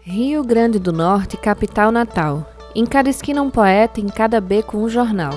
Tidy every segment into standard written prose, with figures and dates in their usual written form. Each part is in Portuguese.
Rio Grande do Norte, capital natal. Em cada esquina um poeta, em cada beco um jornal.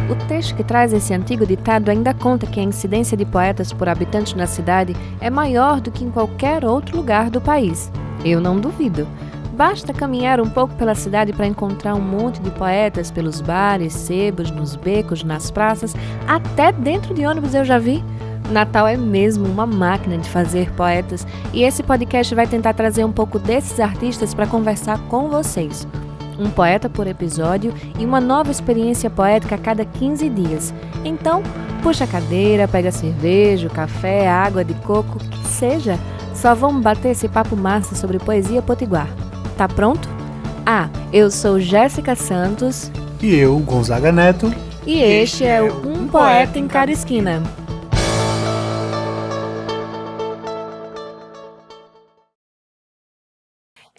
O texto que traz esse antigo ditado ainda conta que a incidência de poetas por habitante na cidade é maior do que em qualquer outro lugar do país. Eu não duvido. Basta caminhar um pouco pela cidade para encontrar um monte de poetas pelos bares, sebos, nos becos, nas praças, até dentro de ônibus eu já vi. Natal é mesmo uma máquina de fazer poetas e esse podcast vai tentar trazer um pouco desses artistas para conversar com vocês. Um poeta por episódio e uma nova experiência poética a cada 15 dias. Então, puxa a cadeira, pega cerveja, café, água de coco, que seja. Só vamos bater esse papo massa sobre poesia potiguar. Tá pronto? Eu sou Jéssica Santos. E eu, Gonzaga Neto. E este é o Um Poeta em Cada Esquina.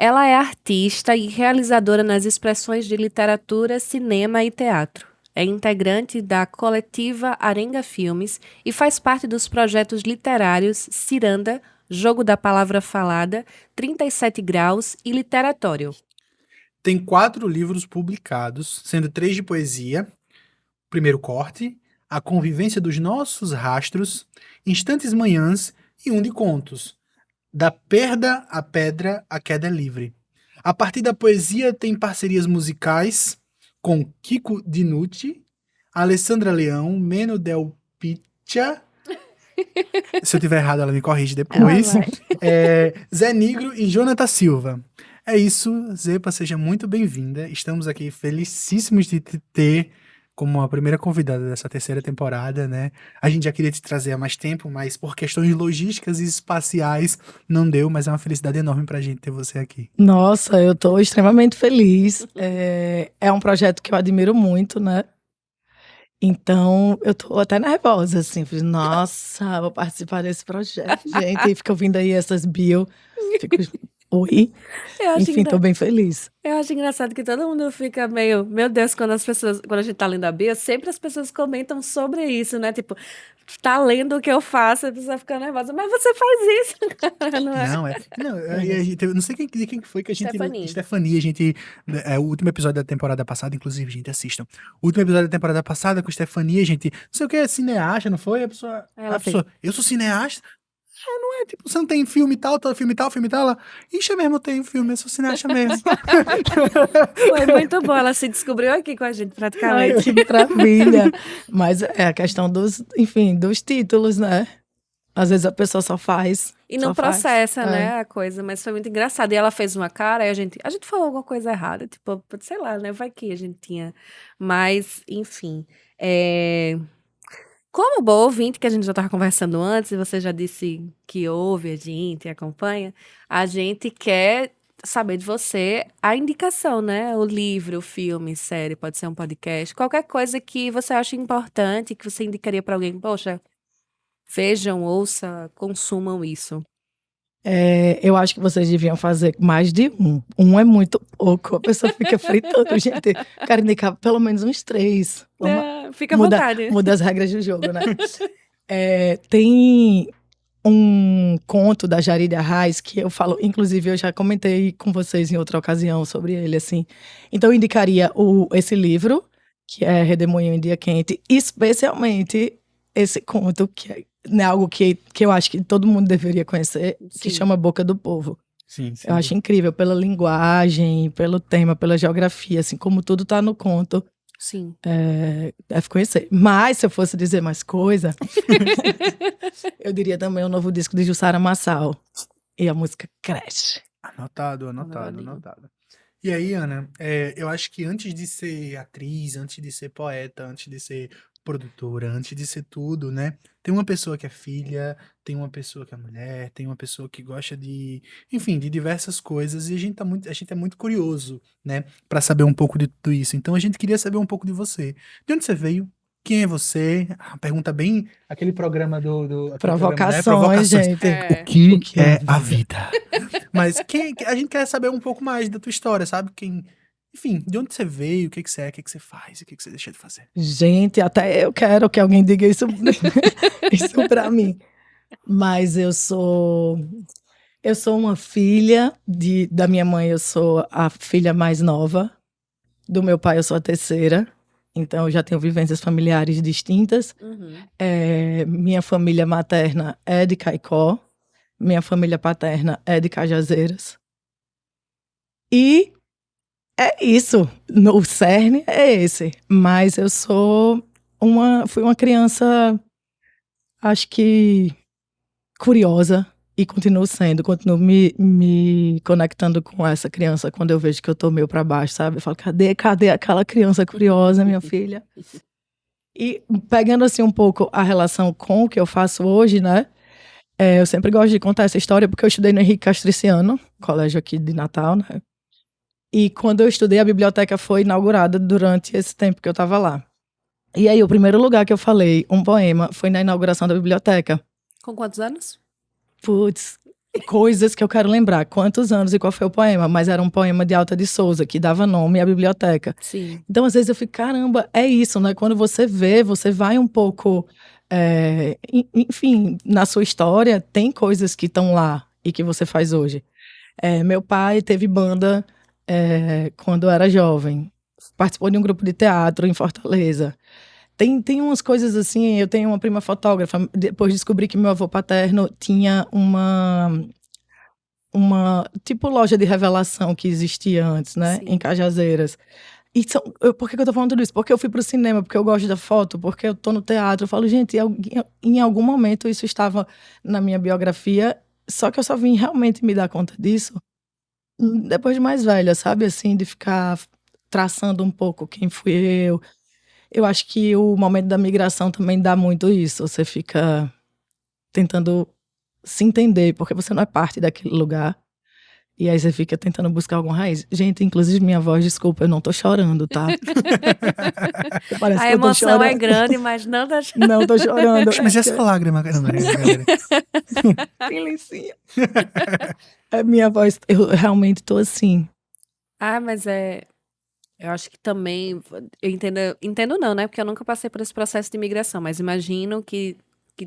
Ela é artista e realizadora nas expressões de literatura, cinema e teatro. É integrante da coletiva Arenga Filmes e faz parte dos projetos literários Ciranda, Jogo da Palavra Falada, 37 Graus e Literatório. Tem 4 livros publicados, sendo 3 de poesia, Primeiro Corte, A Convivência dos Nossos Rastros, Instantes Manhãs e um de contos, Da Perda à Pedra, a Queda é Livre. A partir da poesia tem parcerias musicais com Kiko Dinucci, Alessandra Leão, Meno Del Piccia. Se eu tiver errado, ela me corrige depois. Zé Nigro e Jonathan Silva. É isso, Zepa, seja muito bem-vinda. Estamos aqui felicíssimos de te ter como a primeira convidada dessa terceira temporada, né? A gente já queria te trazer há mais tempo, mas por questões logísticas e espaciais não deu, mas é uma felicidade enorme pra gente ter você aqui. Nossa, eu tô extremamente feliz. É um projeto que eu admiro muito, né? Então, eu tô até nervosa, assim. Falei, nossa, vou participar desse projeto, gente. E fica ouvindo aí essas bio. Fico, oi. Enfim, tô bem feliz. Eu acho engraçado que todo mundo fica meio... Meu Deus, quando a gente tá lendo a bio, sempre as pessoas comentam sobre isso, né? Tipo, tá lendo o que eu faço, a pessoa fica nervosa. Mas você faz isso, cara, não é? Eu não sei de quem foi que a gente... Stephanie, a gente... o último episódio da temporada passada, inclusive, gente, assistam. O último episódio da temporada passada com Stephanie, a gente... Não sei o que, é cineasta, não foi? A pessoa... Eu sou cineasta? Não é, tipo, você não tem filme tal, filme tal, ela... Ixi, mesmo, eu tenho filme, eu sou cineasta mesmo. Foi muito bom, ela se descobriu aqui com a gente, praticamente. Ai, que maravilha. Mas é a questão dos títulos, né? Às vezes a pessoa só faz. E não processa, né, a coisa, mas foi muito engraçado. E ela fez uma cara, e a gente falou alguma coisa errada, tipo, sei lá, né, vai que a gente tinha. Mas, enfim, como boa ouvinte, que a gente já estava conversando antes, e você já disse que ouve a gente, acompanha, a gente quer saber de você a indicação, né? O livro, o filme, série, pode ser um podcast, qualquer coisa que você acha importante, que você indicaria para alguém, poxa, vejam, ouça, consumam isso. Eu acho que vocês deviam fazer mais de um. Um é muito pouco, a pessoa fica fritando. Gente, quero indicar pelo menos uns 3. Fica à vontade. Muda as regras do jogo, né? Tem um conto da Jarid Arraes que eu falo, inclusive eu já comentei com vocês em outra ocasião sobre ele, assim. Então eu indicaria esse livro, que é Redemoinho em Dia Quente, especialmente esse conto, que é algo que eu acho que todo mundo deveria conhecer, que chama Boca do Povo. Sim. Eu acho incrível, pela linguagem, pelo tema, pela geografia, assim, como tudo tá no conto. Sim. Deve conhecer. Mas, se eu fosse dizer mais coisa, eu diria também o novo disco de Jussara Marçal e a música Crash. Anotado. E aí, Ana, eu acho que antes de ser atriz, antes de ser poeta, antes de ser produtora, antes de ser tudo, né? Tem uma pessoa que é filha, tem uma pessoa que é mulher, tem uma pessoa que gosta de, enfim, de diversas coisas, e a gente é muito curioso, né, pra saber um pouco de tudo isso. Então a gente queria saber um pouco de você. De onde você veio? Quem é você? Uma pergunta bem, aquele programa do Provocações, programa, né? gente. O que é a vida? Mas a gente quer saber um pouco mais da tua história, sabe? Enfim, de onde você veio, o que você é, o que você faz, o que você deixa de fazer. Gente, até eu quero que alguém diga isso, isso pra mim. Mas eu sou Eu sou uma filha da minha mãe, eu sou a filha mais nova. Do meu pai, eu sou a terceira. Então, eu já tenho vivências familiares distintas. Minha família materna é de Caicó. Minha família paterna é de Cajazeiras. E é isso. O cerne é esse. Mas eu fui uma criança, acho que curiosa. E continuo sendo, continuo me conectando com essa criança quando eu vejo que eu tô meio pra baixo, sabe? Eu falo, cadê aquela criança curiosa, minha filha? E pegando assim um pouco a relação com o que eu faço hoje, né? Eu sempre gosto de contar essa história porque eu estudei no Henrique Castriciano, colégio aqui de Natal, né? E quando eu estudei, a biblioteca foi inaugurada durante esse tempo que eu tava lá. E aí, o primeiro lugar que eu falei um poema foi na inauguração da biblioteca. Com quantos anos? Putz, coisas que eu quero lembrar. Quantos anos e qual foi o poema? Mas era um poema de Alta de Souza, que dava nome à biblioteca. Sim. Então, às vezes eu fico, caramba, é isso, né? Quando você vê, você vai um pouco... enfim, na sua história, tem coisas que estão lá e que você faz hoje. Meu pai teve banda quando era jovem. Participou de um grupo de teatro em Fortaleza. Tem umas coisas assim, eu tenho uma prima fotógrafa, depois descobri que meu avô paterno tinha uma tipo loja de revelação que existia antes, né, Sim. em Cajazeiras. E por que eu tô falando tudo isso? Porque eu fui pro cinema, porque eu gosto da foto, porque eu tô no teatro, eu falo, gente, em algum momento isso estava na minha biografia, só que eu só vim realmente me dar conta disso depois de mais velha, sabe, assim, de ficar traçando um pouco quem fui eu. Eu acho que o momento da migração também dá muito isso. Você fica tentando se entender, porque você não é parte daquele lugar. E aí você fica tentando buscar alguma raiz. Gente, inclusive minha voz, desculpa, eu não tô chorando, tá? Parece A que eu tô emoção chorando. é grande, mas não tá Não tô chorando. Mas essa lágrima, galera. Silencinho. Minha voz, eu realmente tô assim. mas eu acho que também, eu entendo não, né? Porque eu nunca passei por esse processo de imigração, mas imagino que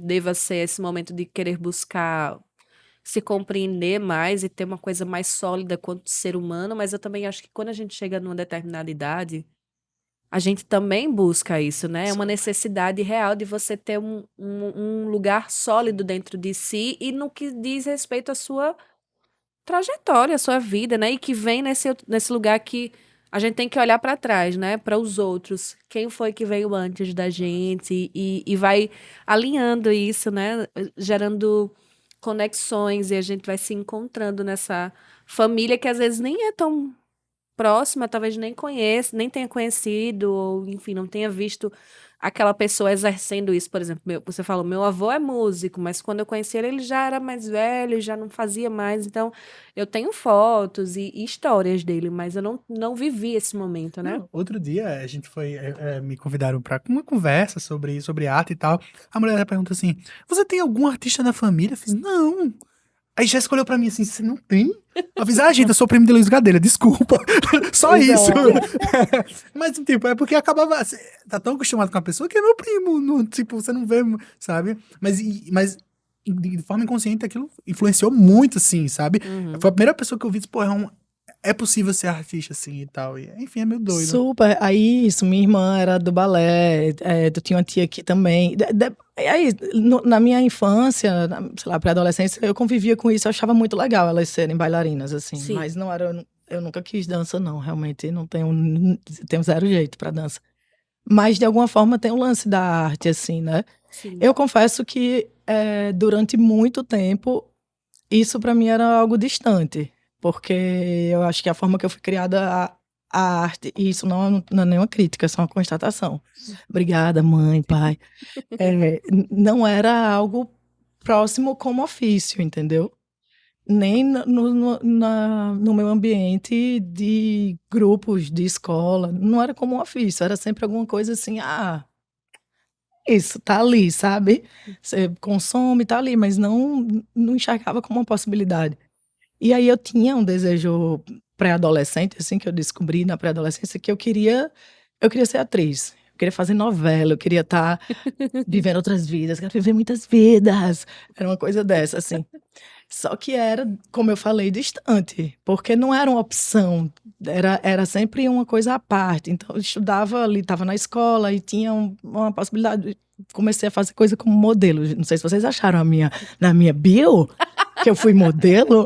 deva ser esse momento de querer buscar se compreender mais e ter uma coisa mais sólida quanto ser humano, mas eu também acho que quando a gente chega numa determinada idade, a gente também busca isso, né? É uma necessidade real de você ter um lugar sólido dentro de si e no que diz respeito à sua trajetória, a sua vida, né? E que vem nesse lugar que a gente tem que olhar para trás, né? Para os outros. Quem foi que veio antes da gente? E vai alinhando isso, né? Gerando conexões e a gente vai se encontrando nessa família que às vezes nem é tão próxima, talvez nem conheça, nem tenha conhecido, ou enfim, não tenha visto aquela pessoa exercendo isso. Por exemplo, você falou, meu avô é músico, mas quando eu conheci ele, ele já era mais velho, já não fazia mais. Então, eu tenho fotos e histórias dele, mas eu não vivi esse momento, né? Não, outro dia a gente foi, me convidaram pra uma conversa sobre arte e tal. A mulher pergunta assim: você tem algum artista na família? Eu fiz, não. Aí Jéssica olhou pra mim assim, você não tem? Eu fiz, gente, eu sou primo de Luiz Gadelha, desculpa. Só isso. Mas, tipo, é porque acabava. Você tá tão acostumado com a pessoa que é meu primo. Tipo, você não vê, sabe? Mas de forma inconsciente aquilo influenciou muito, assim, sabe? Foi a primeira pessoa que eu vi, pô, é possível ser artista assim e tal. E, enfim, é meio doido. Super. Aí, isso, minha irmã era do balé, eu tinha uma tia aqui também. Aí, na minha infância, sei lá, pré-adolescência, eu convivia com isso, eu achava muito legal elas serem bailarinas, assim. Sim. Mas não era, eu nunca quis dança, não, realmente, não tenho zero jeito pra dança. Mas, de alguma forma, tem o lance da arte, assim, né? Sim. Eu confesso que, durante muito tempo, isso pra mim era algo distante. Porque eu acho que a forma que eu fui criada, a arte, e isso não é nenhuma crítica, é só uma constatação. Obrigada, mãe, pai. Não era algo próximo como ofício, entendeu? Nem no meu ambiente de grupos, de escola. Não era como um ofício, era sempre alguma coisa assim, isso, tá ali, sabe? Você consome, tá ali, mas não enxergava como uma possibilidade. E aí eu tinha um desejo pré-adolescente, assim, que eu descobri na pré-adolescência, que eu queria ser atriz. Eu queria fazer novela, eu queria estar vivendo outras vidas, quero viver muitas vidas. Era uma coisa dessa, assim. Só que era, como eu falei, distante, porque não era uma opção, era sempre uma coisa à parte. Então, eu estudava ali, estava na escola e tinha uma possibilidade. Comecei a fazer coisa como modelo. Não sei se vocês acharam na minha bio que eu fui modelo.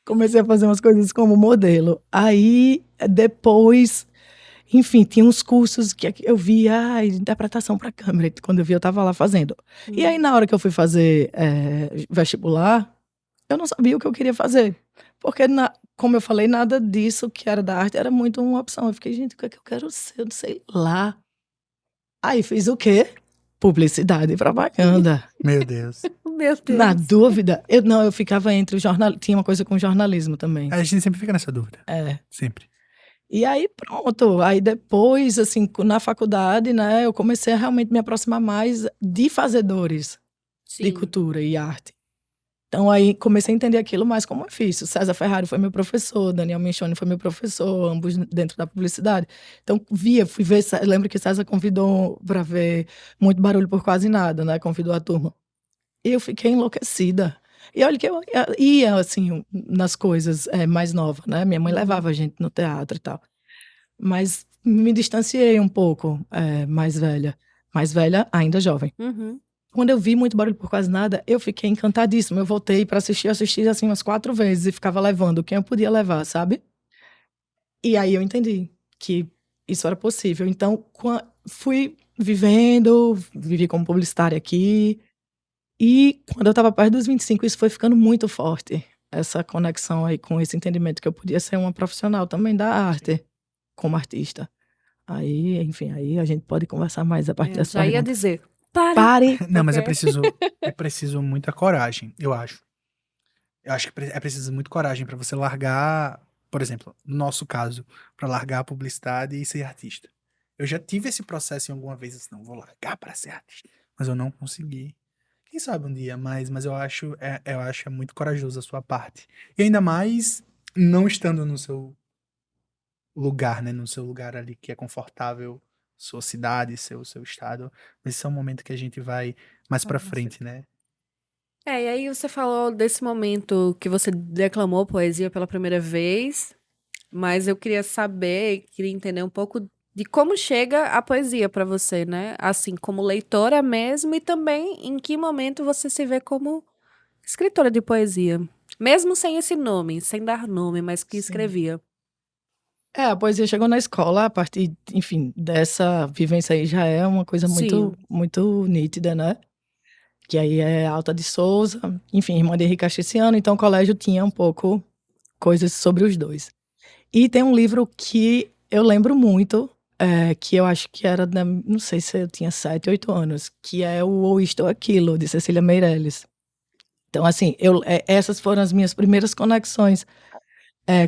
Comecei a fazer umas coisas como modelo. Aí, depois, enfim, tinha uns cursos que eu via, interpretação para câmera. Quando eu vi, eu estava lá fazendo. E aí, na hora que eu fui fazer vestibular, eu não sabia o que eu queria fazer. Porque, como eu falei, nada disso que era da arte era muito uma opção. Eu fiquei, gente, o que é que eu quero ser? Eu não sei lá. Aí, fiz o quê? Publicidade e propaganda. Meu Deus. Meu Deus. Na dúvida, eu ficava entre o jornalismo. Tinha uma coisa com jornalismo também. A gente sempre fica nessa dúvida. É. Sempre. E aí, pronto. Aí depois, assim, na faculdade, né, eu comecei a realmente me aproximar mais de fazedores de cultura e arte. Então, aí comecei a entender aquilo mais como eu fiz. O César Ferrari foi meu professor, Daniel Minchoni foi meu professor, ambos dentro da publicidade. Então, fui ver, lembro que César convidou para ver Muito Barulho por Quase Nada, né, convidou a turma. E eu fiquei enlouquecida. E olha que eu ia, assim, nas coisas mais novas, né? Minha mãe levava a gente no teatro e tal. Mas me distanciei um pouco, mais velha. Mais velha, ainda jovem. Uhum. Quando eu vi Muito Barulho por Quase Nada, eu fiquei encantadíssima. Eu voltei para assistir, assisti assim umas 4 vezes e ficava levando quem eu podia levar, sabe? E aí eu entendi que isso era possível. Então, fui vivi como publicitária aqui. E quando eu estava perto dos 25, isso foi ficando muito forte. Essa conexão aí com esse entendimento que eu podia ser uma profissional também da arte, como artista. Aí, enfim, aí a gente pode conversar mais a partir dessa Já ia pergunta. dizer, Pare! Não, mas é preciso muita coragem, eu acho. Eu acho que é preciso muita coragem pra você largar, por exemplo, no nosso caso, pra largar a publicidade e ser artista. Eu já tive esse processo em alguma vez, assim, não, vou largar pra ser artista, mas eu não consegui. Quem sabe um dia, mas eu acho muito corajoso a sua parte. E ainda mais não estando no seu lugar, né, no seu lugar ali que é confortável, sua cidade, seu estado. Mas esse é um momento que a gente vai mais pra frente, né? e aí você falou desse momento que você declamou poesia pela primeira vez, mas eu queria saber, queria entender um pouco de como chega a poesia pra você, né? Assim, como leitora mesmo e também em que momento você se vê como escritora de poesia. Mesmo sem esse nome, sem dar nome, mas que Sim. escrevia. A poesia chegou na escola a partir, enfim, dessa vivência aí já é uma coisa muito, Sim. muito nítida, né? Que aí é Alta de Souza, enfim, irmã de Henrique Casticiano, então o colégio tinha um pouco coisas sobre os dois. E tem um livro que eu lembro muito, que eu acho que era, não sei se eu tinha 7, 8 anos, que é o Ou Isto ou Aquilo, de Cecília Meirelles. Então, assim, essas foram as minhas primeiras conexões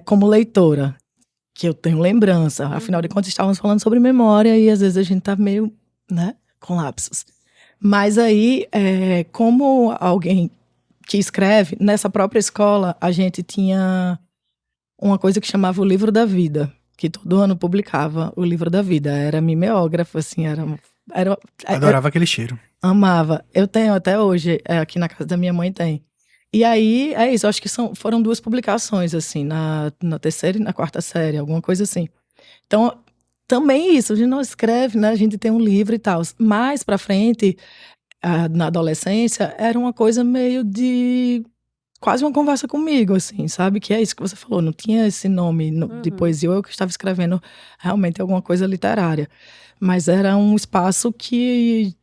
como leitora, que eu tenho lembrança. Afinal de contas, estávamos falando sobre memória e às vezes a gente tá meio, né, com lapsos. Mas aí, como alguém que escreve, nessa própria escola, a gente tinha uma coisa que chamava o Livro da Vida, que todo ano publicava o Livro da Vida. Era mimeógrafo, assim, Adorava aquele cheiro. amava. Eu tenho até hoje, aqui na casa da minha mãe tem. E aí, é isso, eu acho que foram 2 publicações, assim, na terceira e na quarta série, alguma coisa assim. Então, também isso, a gente não escreve, né, a gente tem um livro e tal. Mais pra frente, na adolescência, era uma coisa meio de quase uma conversa comigo, assim, sabe? Que é isso que você falou, não tinha esse nome de poesia, eu que estava escrevendo realmente alguma coisa literária. Mas era um espaço que,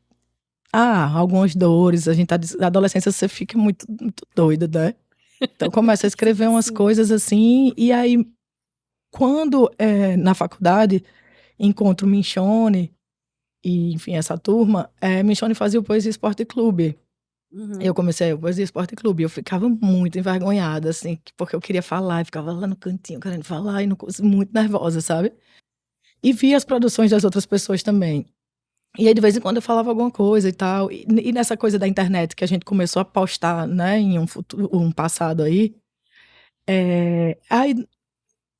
algumas dores, na adolescência você fica muito, muito doido, né? Então começa a escrever umas Sim. coisas assim, e aí, quando na faculdade encontro Minchoni, e enfim, essa turma, Minchoni fazia o Poesia Esporte Clube. Eu comecei o Poesia Esporte Clube, eu ficava muito envergonhada, assim, porque eu queria falar, e ficava lá no cantinho querendo falar, e muito nervosa, sabe? E via as produções das outras pessoas também. E aí, de vez em quando, eu falava alguma coisa e tal. E nessa coisa da internet, que a gente começou a postar, né, em um passado aí. Aí,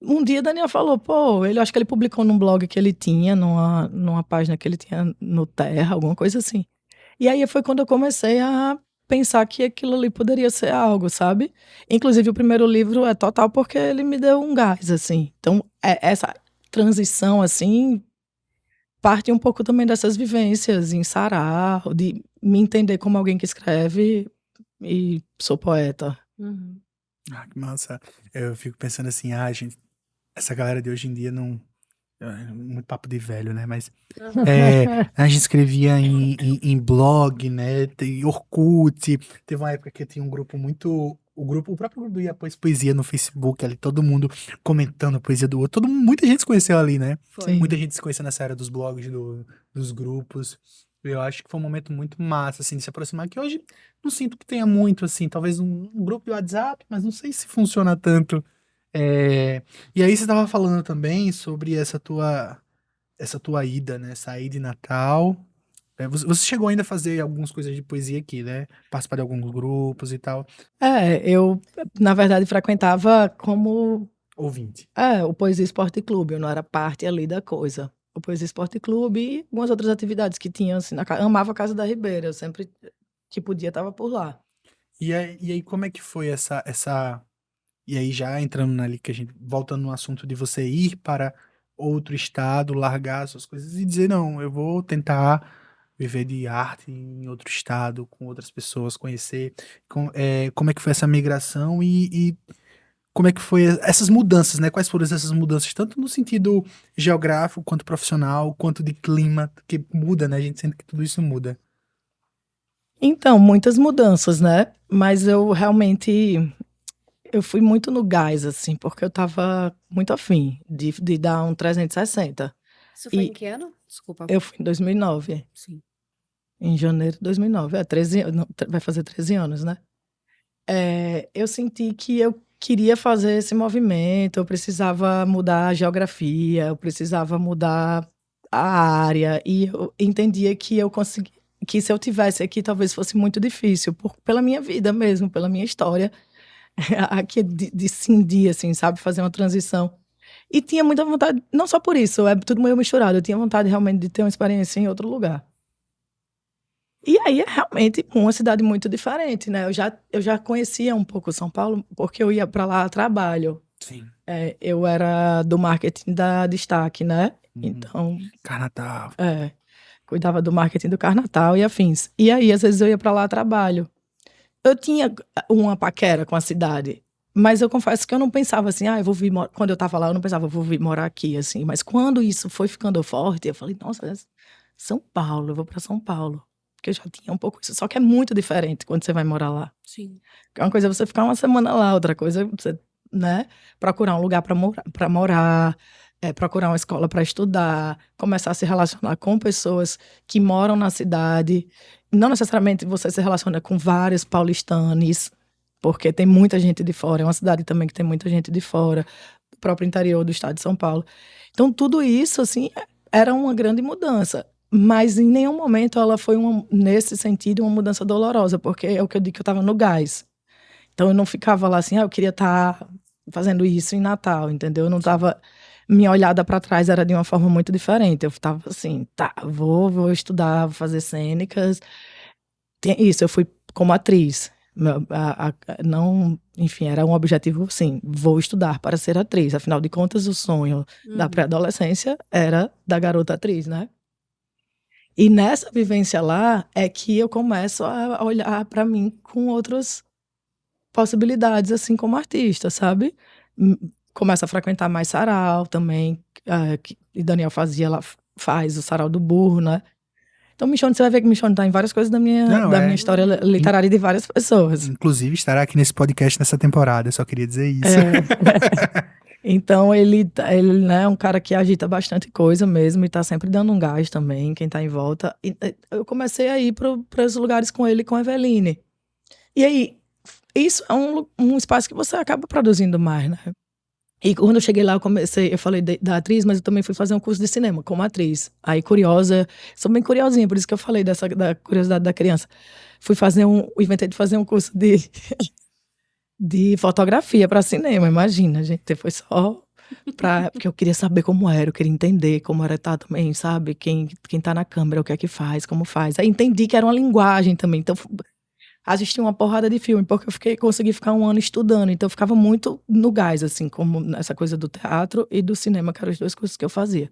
um dia, Daniel falou, pô, eu acho que ele publicou num blog que ele tinha, numa página que ele tinha no Terra, alguma coisa assim. E aí, foi quando eu comecei a pensar que aquilo ali poderia ser algo, sabe? Inclusive, o primeiro livro é total porque ele me deu um gás, assim. Então, essa transição, assim, parte um pouco também dessas vivências em sarau, de me entender como alguém que escreve e sou poeta. Uhum. Ah, que massa. Eu fico pensando assim, gente, essa galera de hoje em dia não. Muito papo de velho, né? Mas a gente escrevia em blog, né? Tem Orkut. Teve uma época que tinha um grupo muito. O próprio grupo do Iapôs Poesia no Facebook, ali, todo mundo comentando a poesia do outro. Muita gente se conheceu ali, né? Sim. Muita gente se conheceu nessa era dos blogs, dos grupos. Eu acho que foi um momento muito massa, assim, de se aproximar, que hoje não sinto que tenha muito, assim, talvez um grupo de WhatsApp, mas não sei se funciona tanto. E aí você estava falando também sobre essa tua ida, né? Sair de Natal. Você chegou ainda a fazer algumas coisas de poesia aqui, né? Participar de alguns grupos e tal. Eu, na verdade, frequentava como Ouvinte. o Poesia Esporte Clube, eu não era parte ali da coisa. O Poesia Esporte Clube e algumas outras atividades que tinha, assim, amava a Casa da Ribeira, eu sempre que podia estava por lá. E aí, como é que foi essa. E aí, já entrando ali, que a gente. Voltando no assunto de você ir para outro estado, largar suas coisas e dizer, não, eu vou tentar viver de arte em outro estado, com outras pessoas, conhecer. Como é que foi essa migração e como é que foi essas mudanças, né? Quais foram essas mudanças, tanto no sentido geográfico, quanto profissional, quanto de clima, que muda, né? A gente sente que tudo isso muda. Então, muitas mudanças, né? Mas eu realmente eu fui muito no gás, assim, porque eu estava muito afim de dar um 360. Isso foi E em que ano? Desculpa. eu fui em 2009, Sim. em janeiro de 2009. 13, não, vai fazer 13 anos, né? Eu senti que eu queria fazer esse movimento, eu precisava mudar a geografia, eu precisava mudar a área, e eu entendia que eu consegui, que se eu tivesse aqui talvez fosse muito difícil, pela minha vida mesmo, pela minha história, aqui de cindir, assim, sabe, fazer uma transição. E tinha muita vontade, não só por isso, é tudo meio misturado, eu tinha vontade realmente de ter uma experiência em outro lugar. E aí é realmente uma cidade muito diferente, né? Eu já conhecia um pouco São Paulo, porque eu ia para lá a trabalho. Sim. Eu era do marketing da Destaque, né? Então, Carnatal. cuidava do marketing do Carnatal e afins. E aí, às vezes, eu ia para lá a trabalho. Eu tinha uma paquera com a cidade, mas eu confesso que eu não pensava assim, eu vou vir. Quando eu tava lá, eu não pensava, eu vou vir morar aqui, assim. Mas quando isso foi ficando forte, eu falei, nossa, São Paulo, eu vou para São Paulo. Porque eu já tinha um pouco isso. Só que é muito diferente quando você vai morar lá. Sim. Uma coisa é você ficar uma semana lá, outra coisa é você, né, procurar um lugar para morar, procurar uma escola para estudar, começar a se relacionar com pessoas que moram na cidade. Não necessariamente você se relaciona com vários paulistanos, porque tem muita gente de fora. É uma cidade também que tem muita gente de fora, do próprio interior do estado de São Paulo. Então, tudo isso, assim, era uma grande mudança. Mas em nenhum momento ela foi, nesse sentido, uma mudança dolorosa, porque é o que eu digo, que eu estava no gás. Então eu não ficava lá assim, eu queria estar fazendo isso em Natal, entendeu? Eu não estava. Minha olhada para trás era de uma forma muito diferente. Eu estava assim, vou estudar, vou fazer cênicas. Isso, eu fui como atriz. Não, enfim, era um objetivo, sim, vou estudar para ser atriz. Afinal de contas, o sonho da pré-adolescência era da garota atriz, né? E nessa vivência lá é que eu começo a olhar para mim com outras possibilidades, assim, como artista, sabe? Começo a frequentar mais sarau também, e Daniel faz o sarau do burro, né? Então, Michone, você vai ver que Michone tá em várias coisas da minha história literária e de várias pessoas. Inclusive, estará aqui nesse podcast nessa temporada, eu só queria dizer isso. Então, ele, né, é um cara que agita bastante coisa mesmo e tá sempre dando um gás também, quem tá em volta. E eu comecei a ir para os lugares com ele e com a Eveline. E aí, isso é um espaço que você acaba produzindo mais, né? E quando eu cheguei lá, eu falei da atriz, mas eu também fui fazer um curso de cinema como atriz. Aí, curiosa, sou bem curiosinha, por isso que eu falei da curiosidade da criança. Inventei de fazer um curso de fotografia para cinema, imagina, gente. Foi só porque eu queria saber como era, eu queria entender como era estar também, sabe? Quem tá na câmera, o que é que faz, como faz. Aí entendi que era uma linguagem também, então assisti uma porrada de filme, porque consegui ficar um ano estudando, então eu ficava muito no gás, assim, como nessa coisa do teatro e do cinema, que eram as duas coisas que eu fazia.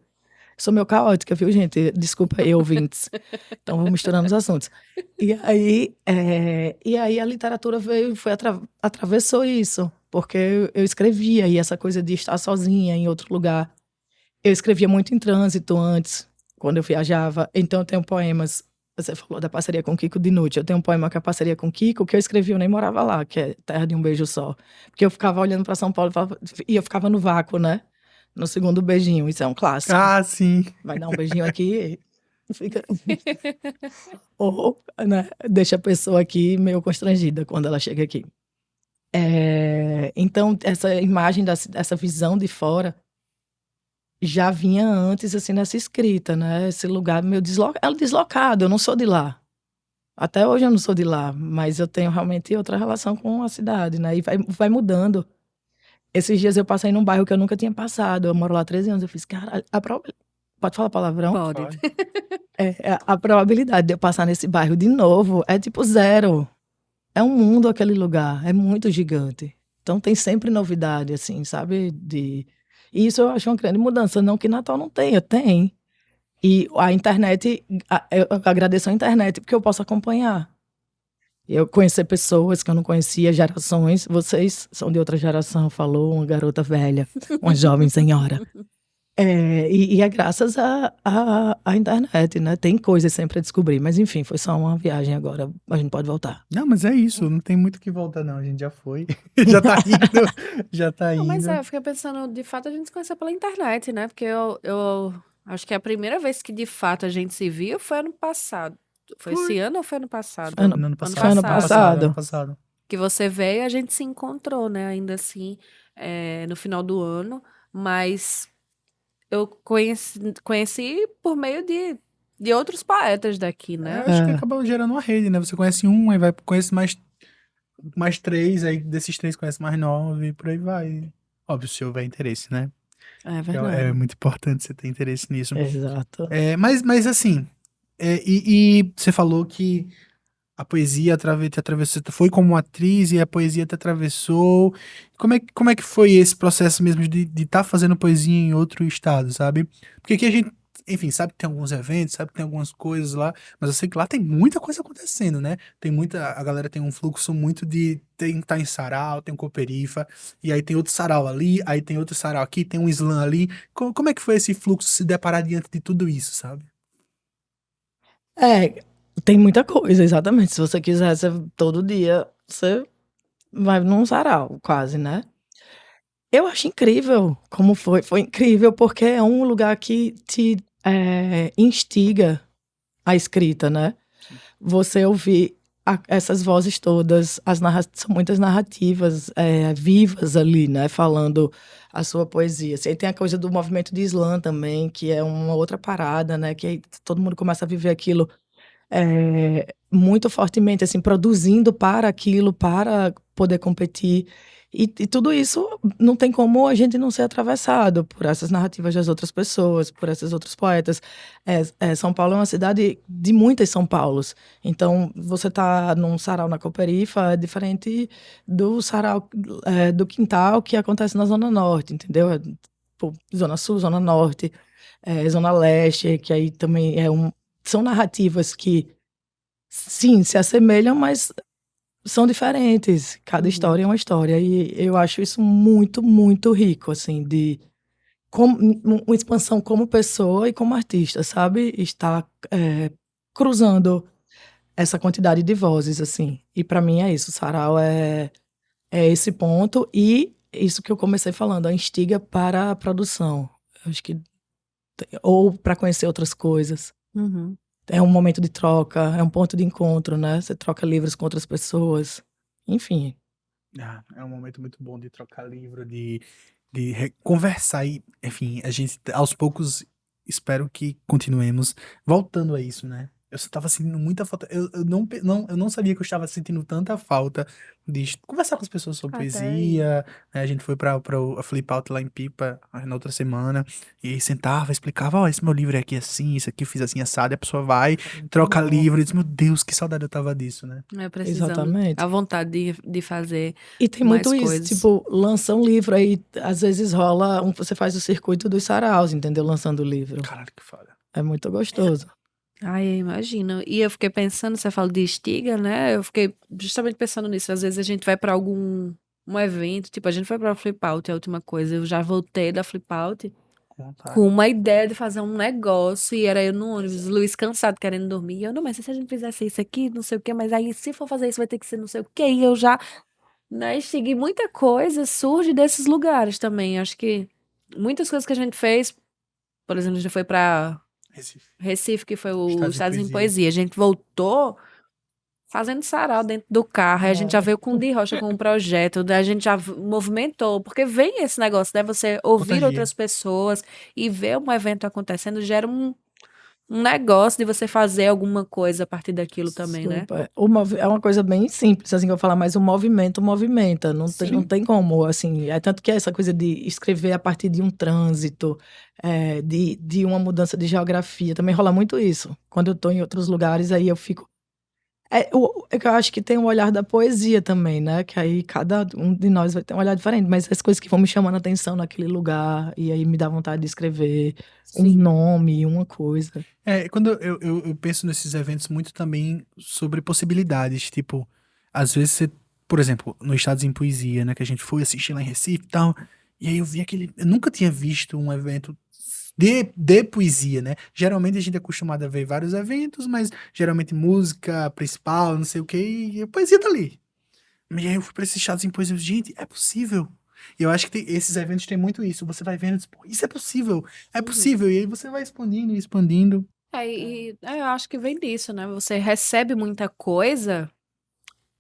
Sou meio caótica, viu, gente? Desculpa aí, ouvintes. Então, vou misturando os assuntos. E aí a literatura atravessou isso, porque eu escrevia, e essa coisa de estar sozinha em outro lugar. Eu escrevia muito em trânsito antes, quando eu viajava. Então, eu tenho poemas. Você falou da parceria com Kiko Dinucci. Eu tenho um poema que é a parceria com Kiko, que eu escrevi, eu nem morava lá, que é Terra de um Beijo Só. Porque eu ficava olhando para São Paulo e eu ficava no vácuo, né? No segundo beijinho. Isso é um clássico. Ah, sim. Vai dar um beijinho aqui, fica. Ou, né, deixa a pessoa aqui meio constrangida quando ela chega aqui. Então, essa imagem, essa visão de fora já vinha antes, assim, nessa escrita, né? Esse lugar meio deslocado, eu não sou de lá. Até hoje eu não sou de lá, mas eu tenho realmente outra relação com a cidade, né? E vai mudando. Esses dias eu passei num bairro que eu nunca tinha passado. Eu moro lá há 13 anos. Eu fiz, caralho, pode falar palavrão? Pode. A probabilidade de eu passar nesse bairro de novo é tipo zero. É um mundo aquele lugar, é muito gigante. Então tem sempre novidade, assim, sabe? E isso eu acho uma grande mudança. Não que Natal não tenha, tem. E a internet, eu agradeço a internet porque eu posso acompanhar. Eu conhecer pessoas que eu não conhecia, gerações. Vocês são de outra geração, falou uma garota velha, uma jovem senhora. E é graças à internet, né? Tem coisas sempre a descobrir. Mas enfim, foi só uma viagem agora. A gente pode voltar. Não, mas é isso, não tem muito o que voltar, não. A gente já foi. Já tá indo. Já tá Não, mas indo. eu fiquei pensando, de fato, a gente se conheceu pela internet, né? Porque eu acho que a primeira vez que de fato a gente se viu foi ano passado. Foi esse ano ou foi ano passado? Ano- No ano Foi passado. ano passado. Ano passado. Que você veio e a gente se encontrou, né? Ainda assim, no final do ano. Mas eu conheci por meio de outros poetas daqui, Eu né? acho que acaba gerando uma rede, né? Você conhece um, aí conhece mais três, aí desses três conhece mais nove, e por aí vai. Óbvio, se houver interesse, né? É É verdade. muito importante você ter interesse nisso. Exato. Mas assim, e você falou que a poesia te atravessou, tu foi como atriz e a poesia te atravessou. Como é que foi esse processo mesmo de estar fazendo poesia em outro estado, sabe? Porque aqui a gente, enfim, sabe que tem alguns eventos, sabe que tem algumas coisas lá, mas eu sei que lá tem muita coisa acontecendo, né? A galera tem um fluxo muito tem que estar em sarau, tem um cooperifa, e aí tem outro sarau ali, aí tem outro sarau aqui, tem um slam ali. Como é que foi esse fluxo se deparar diante de tudo isso, sabe? Tem muita coisa, exatamente. Se você quiser, todo dia você vai num sarau, quase, né? Eu acho incrível como foi. Foi incrível porque é um lugar que te instiga a escrita, né? Você ouvir essas vozes todas, são muitas narrativas vivas ali, né? Falando a sua poesia. Assim, aí tem a coisa do movimento de slam também, que é uma outra parada, né? Que aí todo mundo começa a viver aquilo muito fortemente, assim, produzindo para aquilo, para poder competir. E tudo isso não tem como a gente não ser atravessado por essas narrativas das outras pessoas, por esses outros poetas. São Paulo é uma cidade de muitas São Paulos. Então, você tá num sarau na Cooperifa é diferente do sarau do Quintal que acontece na Zona Norte, entendeu? Pô, Zona Sul, Zona Norte, Zona Leste, que aí também são narrativas que, sim, se assemelham, mas são diferentes. Cada história é uma história. E eu acho isso muito, muito rico, assim, uma expansão como pessoa e como artista, sabe? Estar cruzando essa quantidade de vozes, assim. E para mim é isso. O sarau é esse ponto. E isso que eu comecei falando, a instiga para a produção. Eu acho que. Ou para conhecer outras coisas. Uhum. É um momento de troca, é um ponto de encontro, né? Você troca livros com outras pessoas. Enfim. É um momento muito bom de trocar livro, conversar e, enfim, a gente aos poucos espero que continuemos voltando a isso, né? Eu estava sentindo muita falta. Eu não sabia que eu estava sentindo tanta falta de conversar com as pessoas sobre Até aí. poesia, né? A gente foi para a Flip Out lá em Pipa na outra semana, e aí sentava, explicava, ó, esse meu livro é aqui assim, isso aqui eu fiz assim assado, e a pessoa vai, Muito troca bom. livro, e diz, meu Deus, que saudade eu tava disso, né? Precisamos. A Exatamente. vontade de fazer E tem mais muito isso, coisas. tipo, lança um livro aí, às vezes rola, você faz o circuito dos saraus, entendeu? Lançando o livro. Caralho, que foda. É muito gostoso. Ai, eu imagino. E eu fiquei pensando, você fala de Stiga, né? Eu fiquei justamente pensando nisso. Às vezes a gente vai pra algum um evento, tipo, a gente foi pra Flip Out, é a última coisa. Eu já voltei da Flip Out Com com vontade. uma ideia de fazer um negócio e era eu no ônibus, Luiz cansado, querendo dormir. E eu, não, mas se a gente fizesse isso aqui, não sei o quê, mas aí se for fazer isso vai ter que ser não sei o quê. E eu já, né, segui muita coisa, surge desses lugares também. Acho que muitas coisas que a gente fez, por exemplo, a gente foi pra Recife. Recife, que foi o Estados em Estados em Poesia. Poesia. A gente voltou fazendo sarau dentro do carro. Aí a gente já veio com o Di Rocha com um projeto, daí a gente já movimentou, porque vem esse negócio, né? Você ouvir Contagia. outras pessoas e ver um evento acontecendo gera um negócio de você fazer alguma coisa a partir daquilo também, né? Super. É uma coisa bem simples, assim, que eu vou falar, mas o movimento movimenta, não Sim. tem como, assim, é tanto que essa coisa de escrever a partir de um trânsito, de uma mudança de geografia, também rola muito isso. Quando eu tô em outros lugares, aí eu fico. É que eu acho que tem o olhar da poesia também, né? Que aí cada um de nós vai ter um olhar diferente, mas as coisas que vão me chamando a atenção naquele lugar, e aí me dá vontade de escrever um Sim. nome, uma coisa. Quando eu penso nesses eventos muito também sobre possibilidades, tipo, às vezes você, por exemplo, no Estados em Poesia, né, que a gente foi assistir lá em Recife e tal, e aí eu vi eu nunca tinha visto um evento de poesia, né? Geralmente a gente é acostumado a ver vários eventos, mas geralmente música principal, não sei o que, e a poesia tá ali. E aí eu fui pra esses Estados em Poesia, gente, é possível. E eu acho que esses eventos têm muito isso, você vai vendo, e diz, pô, isso é Uhum. possível, e aí você vai expandindo e expandindo. Eu acho que vem disso, né? Você recebe muita coisa,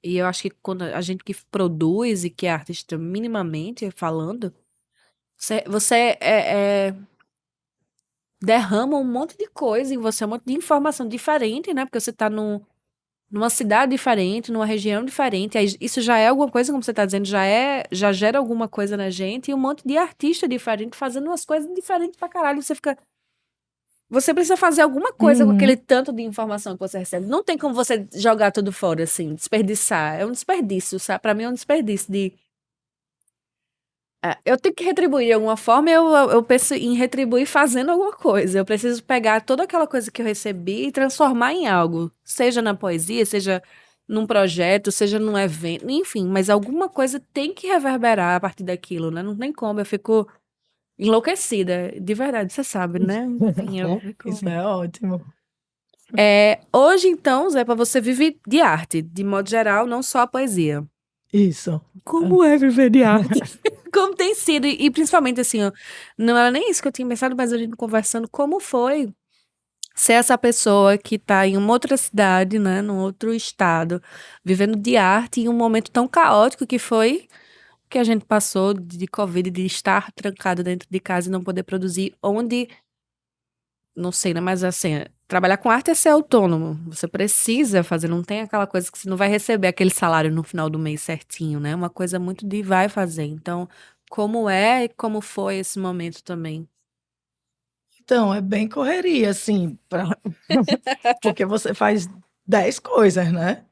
e eu acho que quando a gente que produz e que é artista minimamente falando, você derrama um monte de coisa em você, um monte de informação diferente, né? Porque você tá numa cidade diferente, numa região diferente. Aí isso já é alguma coisa, como você tá dizendo, já gera alguma coisa na gente, e um monte de artista diferente fazendo umas coisas diferentes pra caralho. Você precisa fazer alguma coisa com aquele Uhum. tanto de informação que você recebe. Não tem como você jogar tudo fora, assim, desperdiçar. É um desperdício, sabe? Pra mim é um desperdício de. Eu tenho que retribuir de alguma forma, eu penso em retribuir fazendo alguma coisa. Eu preciso pegar toda aquela coisa que eu recebi e transformar em algo. Seja na poesia, seja num projeto, seja num evento, enfim, mas alguma coisa tem que reverberar a partir daquilo, né? Não tem como, eu fico enlouquecida, de verdade, você sabe, né? Enfim, eu fico. Isso é ótimo. Hoje, então, Zé, para você vive de arte, de modo geral, não só a poesia. Isso. Como é viver de arte? Como tem sido, e principalmente assim, ó, não era nem isso que eu tinha pensado, mas a gente conversando, como foi ser essa pessoa que tá em uma outra cidade, né, num outro estado, vivendo de arte em um momento tão caótico que foi que a gente passou de Covid, de estar trancado dentro de casa e não poder produzir, onde, não sei, né, mas assim, trabalhar com arte é ser autônomo, você precisa fazer, não tem aquela coisa que você não vai receber aquele salário no final do mês certinho, né, uma coisa muito de vai fazer, então, como é e como foi esse momento também? Então, é bem correria, assim, porque você faz 10 coisas, né?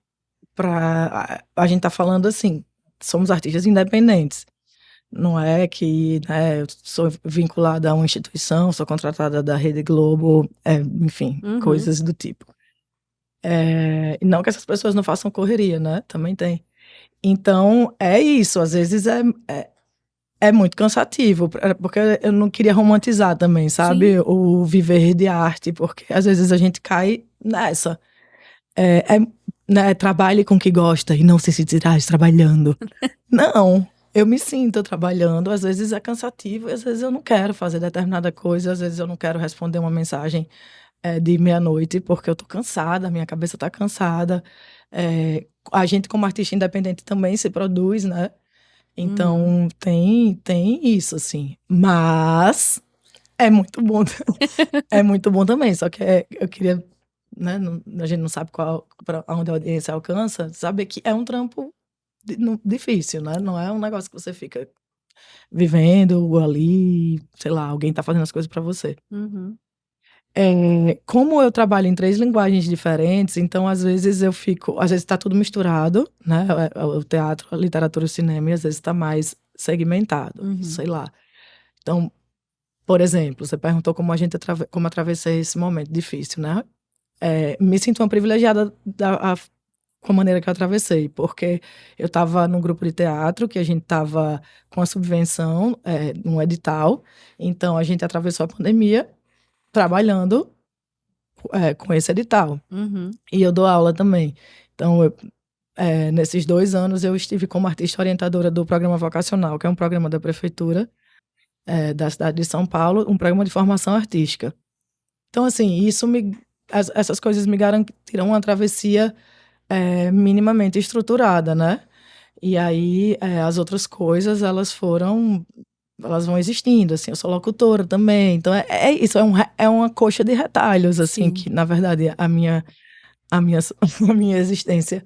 A gente tá falando assim, somos artistas independentes. Não é que, né, eu sou vinculada a uma instituição, sou contratada da Rede Globo, enfim, Uhum. coisas do tipo. E não que essas pessoas não façam correria, né? Também tem. Então, é isso. Às vezes é muito cansativo, porque eu não queria romantizar também, sabe? Sim. O viver de arte, porque às vezes a gente cai nessa. Né, trabalhe com o que gosta e não se sentirá trabalhando. Não, eu me sinto trabalhando, às vezes é cansativo, às vezes eu não quero fazer determinada coisa, às vezes eu não quero responder uma mensagem de meia-noite, porque eu tô cansada, minha cabeça tá cansada. A gente, como artista independente, também se produz, né? Então, tem isso, assim. Mas é muito bom, é muito bom também, só que eu queria né? A gente não sabe para onde a audiência alcança, saber que é um trampo difícil, né? Não é um negócio que você fica vivendo ali, sei lá, alguém tá fazendo as coisas para você. Uhum. Como eu trabalho em 3 linguagens diferentes, então às vezes tá tudo misturado, né? O teatro, a literatura, o cinema, e às vezes tá mais segmentado, Uhum. sei lá. Então, por exemplo, você perguntou como atravessei esse momento difícil, né? Me sinto uma privilegiada com a maneira que eu atravessei, porque eu estava num grupo de teatro que a gente estava com a subvenção, num edital, então a gente atravessou a pandemia trabalhando com esse edital. Uhum. E eu dou aula também. Então, nesses 2 anos, eu estive como artista orientadora do Programa Vocacional, que é um programa da prefeitura da cidade de São Paulo, um programa de formação artística. Então, assim, essas coisas me garantiram uma travessia minimamente estruturada, né? E aí, as outras coisas, elas vão existindo, assim, eu sou locutora também, então isso, é uma coxa de retalhos, assim, Sim. que, na verdade, a minha, a minha existência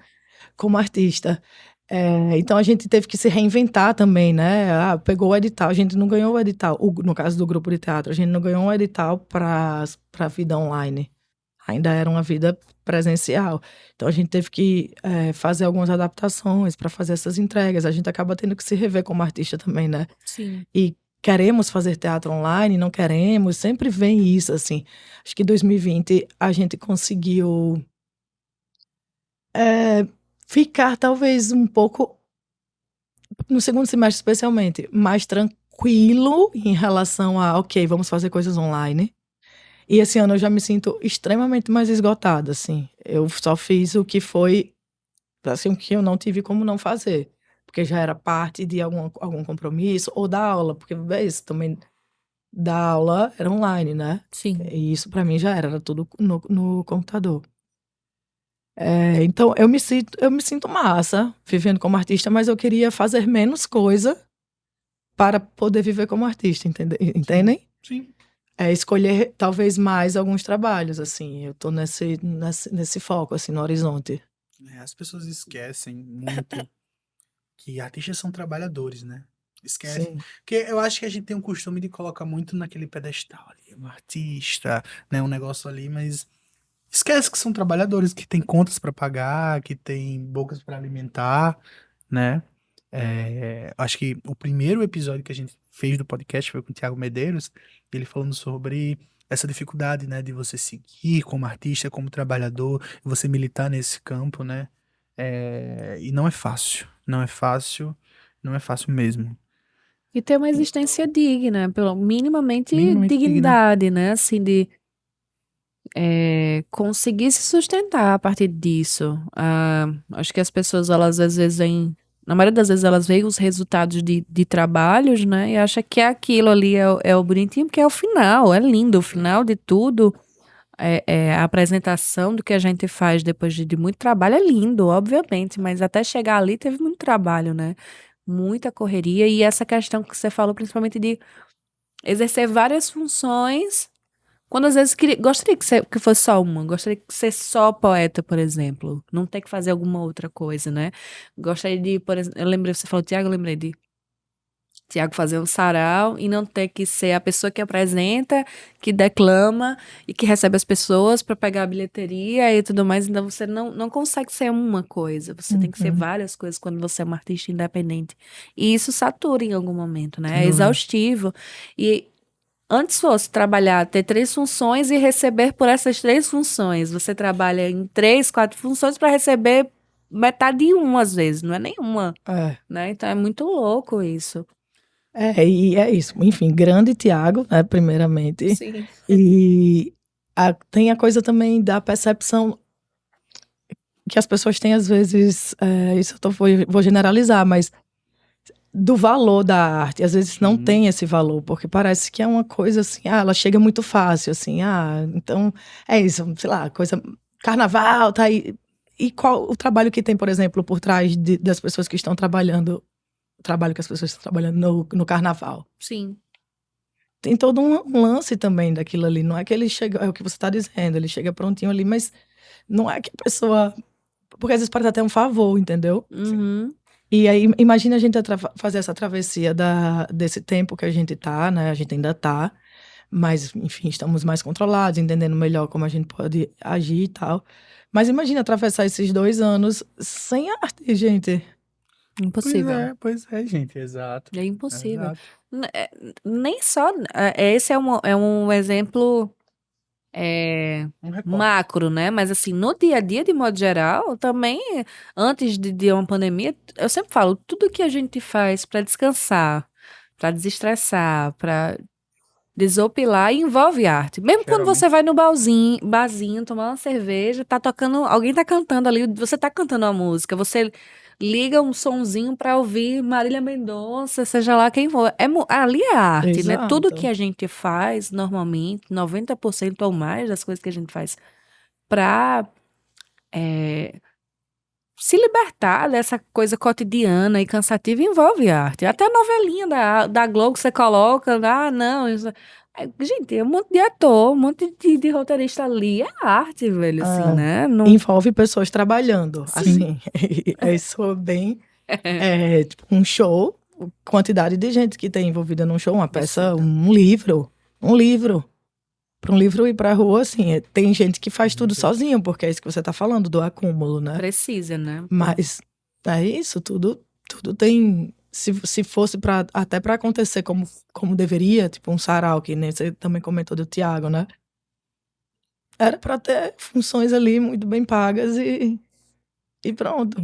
como artista. Então a gente teve que se reinventar também, né? Pegou o edital, a gente não ganhou o edital, no caso do grupo de teatro, a gente não ganhou um edital para a vida online. Ainda era uma vida presencial. Então a gente teve que fazer algumas adaptações para fazer essas entregas. A gente acaba tendo que se rever como artista também, né? Sim. E queremos fazer teatro online, não queremos, sempre vem isso, assim. Acho que em 2020 a gente conseguiu ficar talvez um pouco, no segundo semestre especialmente, mais tranquilo em relação a, ok, vamos fazer coisas online. E esse ano eu já me sinto extremamente mais esgotada, assim. Eu só fiz o que foi, assim, o que eu não tive como não fazer. Porque já era parte de algum compromisso, ou da aula, porque é isso também, da aula era online, né? Sim. E isso pra mim já era tudo no computador. Então eu me sinto massa vivendo como artista, mas eu queria fazer menos coisa para poder viver como artista, entendem? Sim. Escolher talvez mais alguns trabalhos, assim. Eu tô nesse foco, assim, no horizonte. As pessoas esquecem muito que artistas são trabalhadores, né? Esquece. Sim, Porque eu acho que a gente tem um costume de colocar muito naquele pedestal ali, um artista, né? Um negócio ali, mas esquece que são trabalhadores, que têm contas para pagar, que têm bocas para alimentar, né? Acho que o primeiro episódio que a gente fez do podcast foi com o Thiago Medeiros, ele falando sobre essa dificuldade, né, de você seguir como artista, como trabalhador, você militar nesse campo, né? E não é fácil, não é fácil, não é fácil mesmo. E ter uma existência digna, pelo minimamente Minimamente digna. dignidade, né? Assim, de conseguir se sustentar a partir disso. Acho que as pessoas, elas às vezes veem, na maioria das vezes elas veem os resultados de trabalhos, né? E acha que aquilo ali é o bonitinho, porque é o final, é lindo. O final de tudo, a apresentação do que a gente faz depois de muito trabalho é lindo, obviamente, mas até chegar ali teve muito trabalho, né? Muita correria. E essa questão que você falou, principalmente de exercer várias funções quando às vezes gostaria que fosse só uma, gostaria de ser só poeta, por exemplo, não ter que fazer alguma outra coisa, né? Gostaria de, por exemplo, eu lembrei, você falou Tiago, eu lembrei de Tiago fazer um sarau e não ter que ser a pessoa que apresenta, que declama e que recebe as pessoas para pegar a bilheteria e tudo mais, então você não consegue ser uma coisa, você tem que ser uhum, várias coisas quando você é uma artista independente. E isso satura em algum momento, né? sem É dúvida. exaustivo. E antes fosse trabalhar, ter 3 funções e receber por essas 3 funções. Você trabalha em 3, 4 funções para receber metade de uma, às vezes, não é nenhuma, É, né? Então é muito louco isso. e é isso. Enfim, grande Tiago, né, primeiramente. Sim. E tem a coisa também da percepção que as pessoas têm, às vezes, isso vou generalizar, mas do valor da arte. Às vezes não Sim. tem esse valor, porque parece que é uma coisa assim, ela chega muito fácil, assim, então é isso, sei lá, coisa. Carnaval, tá aí. E qual o trabalho que tem, por exemplo, por trás das pessoas que estão trabalhando, o trabalho que as pessoas estão trabalhando no carnaval? Sim. tem todo um lance também daquilo ali. Não é que ele chega, é o que você está dizendo, ele chega prontinho ali, mas não é que a pessoa. Porque às vezes pode até um favor, entendeu? Uhum. E aí, imagina a gente fazer essa travessia desse tempo que a gente tá, né? A gente ainda tá, mas, enfim, estamos mais controlados, entendendo melhor como a gente pode agir e tal. Mas imagina atravessar esses 2 anos sem arte, gente. Impossível. Pois é, gente, exato. É impossível. Exato. Nem só. Esse é um exemplo Um recorte. macro, né? Mas assim, no dia a dia, de modo geral, também, antes de uma pandemia, eu sempre falo, tudo que a gente faz para descansar, para desestressar, para desopilar, envolve arte. Mesmo quando Geralmente. você vai no barzinho tomar uma cerveja, tá tocando, alguém tá cantando ali, você tá cantando uma música, você liga um sonzinho pra ouvir Marília Mendonça, seja lá quem for. Ali é arte, né? Tudo que Exato. a gente faz normalmente, 90% ou mais das coisas que a gente faz pra se libertar dessa coisa cotidiana e cansativa envolve arte. Até a novelinha da Globo que você coloca, não, isso. Gente, é um monte de ator, um monte de roteirista ali. É arte, velho, assim, Ah, né? Não... envolve pessoas trabalhando, Sim. assim. Isso é bem, tipo, um show, quantidade de gente que tem envolvida num show, uma peça, Absurda. um livro. Um livro. Para um livro ir para a rua, assim, tem gente que faz tudo sozinho, porque é isso que você está falando, do acúmulo, né? Precisa, né? Mas é isso, tudo tem. Se fosse até para acontecer como deveria, tipo um sarau, que nem você também comentou do Tiago, né? Era para ter funções ali muito bem pagas e pronto,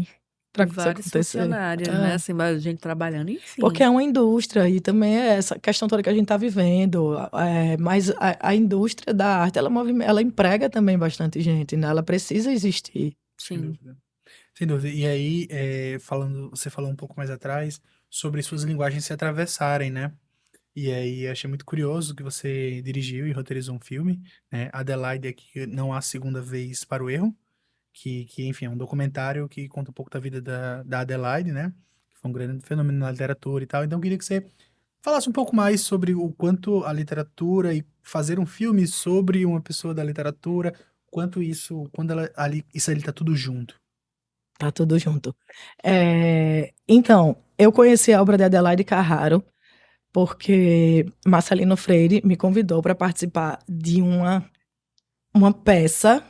para isso Vários acontecer. funcionários, né? É. Assim, mais gente trabalhando, Porque enfim. é uma indústria e também é essa questão toda que a gente está vivendo. Mas a indústria da arte, ela emprega também bastante gente, né? Ela precisa existir. Sem Sim. dúvida. Sem dúvida. E aí, você falou um pouco mais atrás sobre suas linguagens se atravessarem, né? E aí, achei muito curioso que você dirigiu e roteirizou um filme, né? Adelaide aqui, Não Há Segunda Vez para o Erro, que enfim, é um documentário que conta um pouco da vida da Adelaide, né? Que foi um grande fenômeno na literatura e tal. Então, eu queria que você falasse um pouco mais sobre o quanto a literatura e fazer um filme sobre uma pessoa da literatura, quanto isso, quando ela ali, isso ali tá tudo junto. Tá tudo junto. Então, eu conheci a obra de Adelaide Carraro porque Marcelino Freire me convidou para participar de uma peça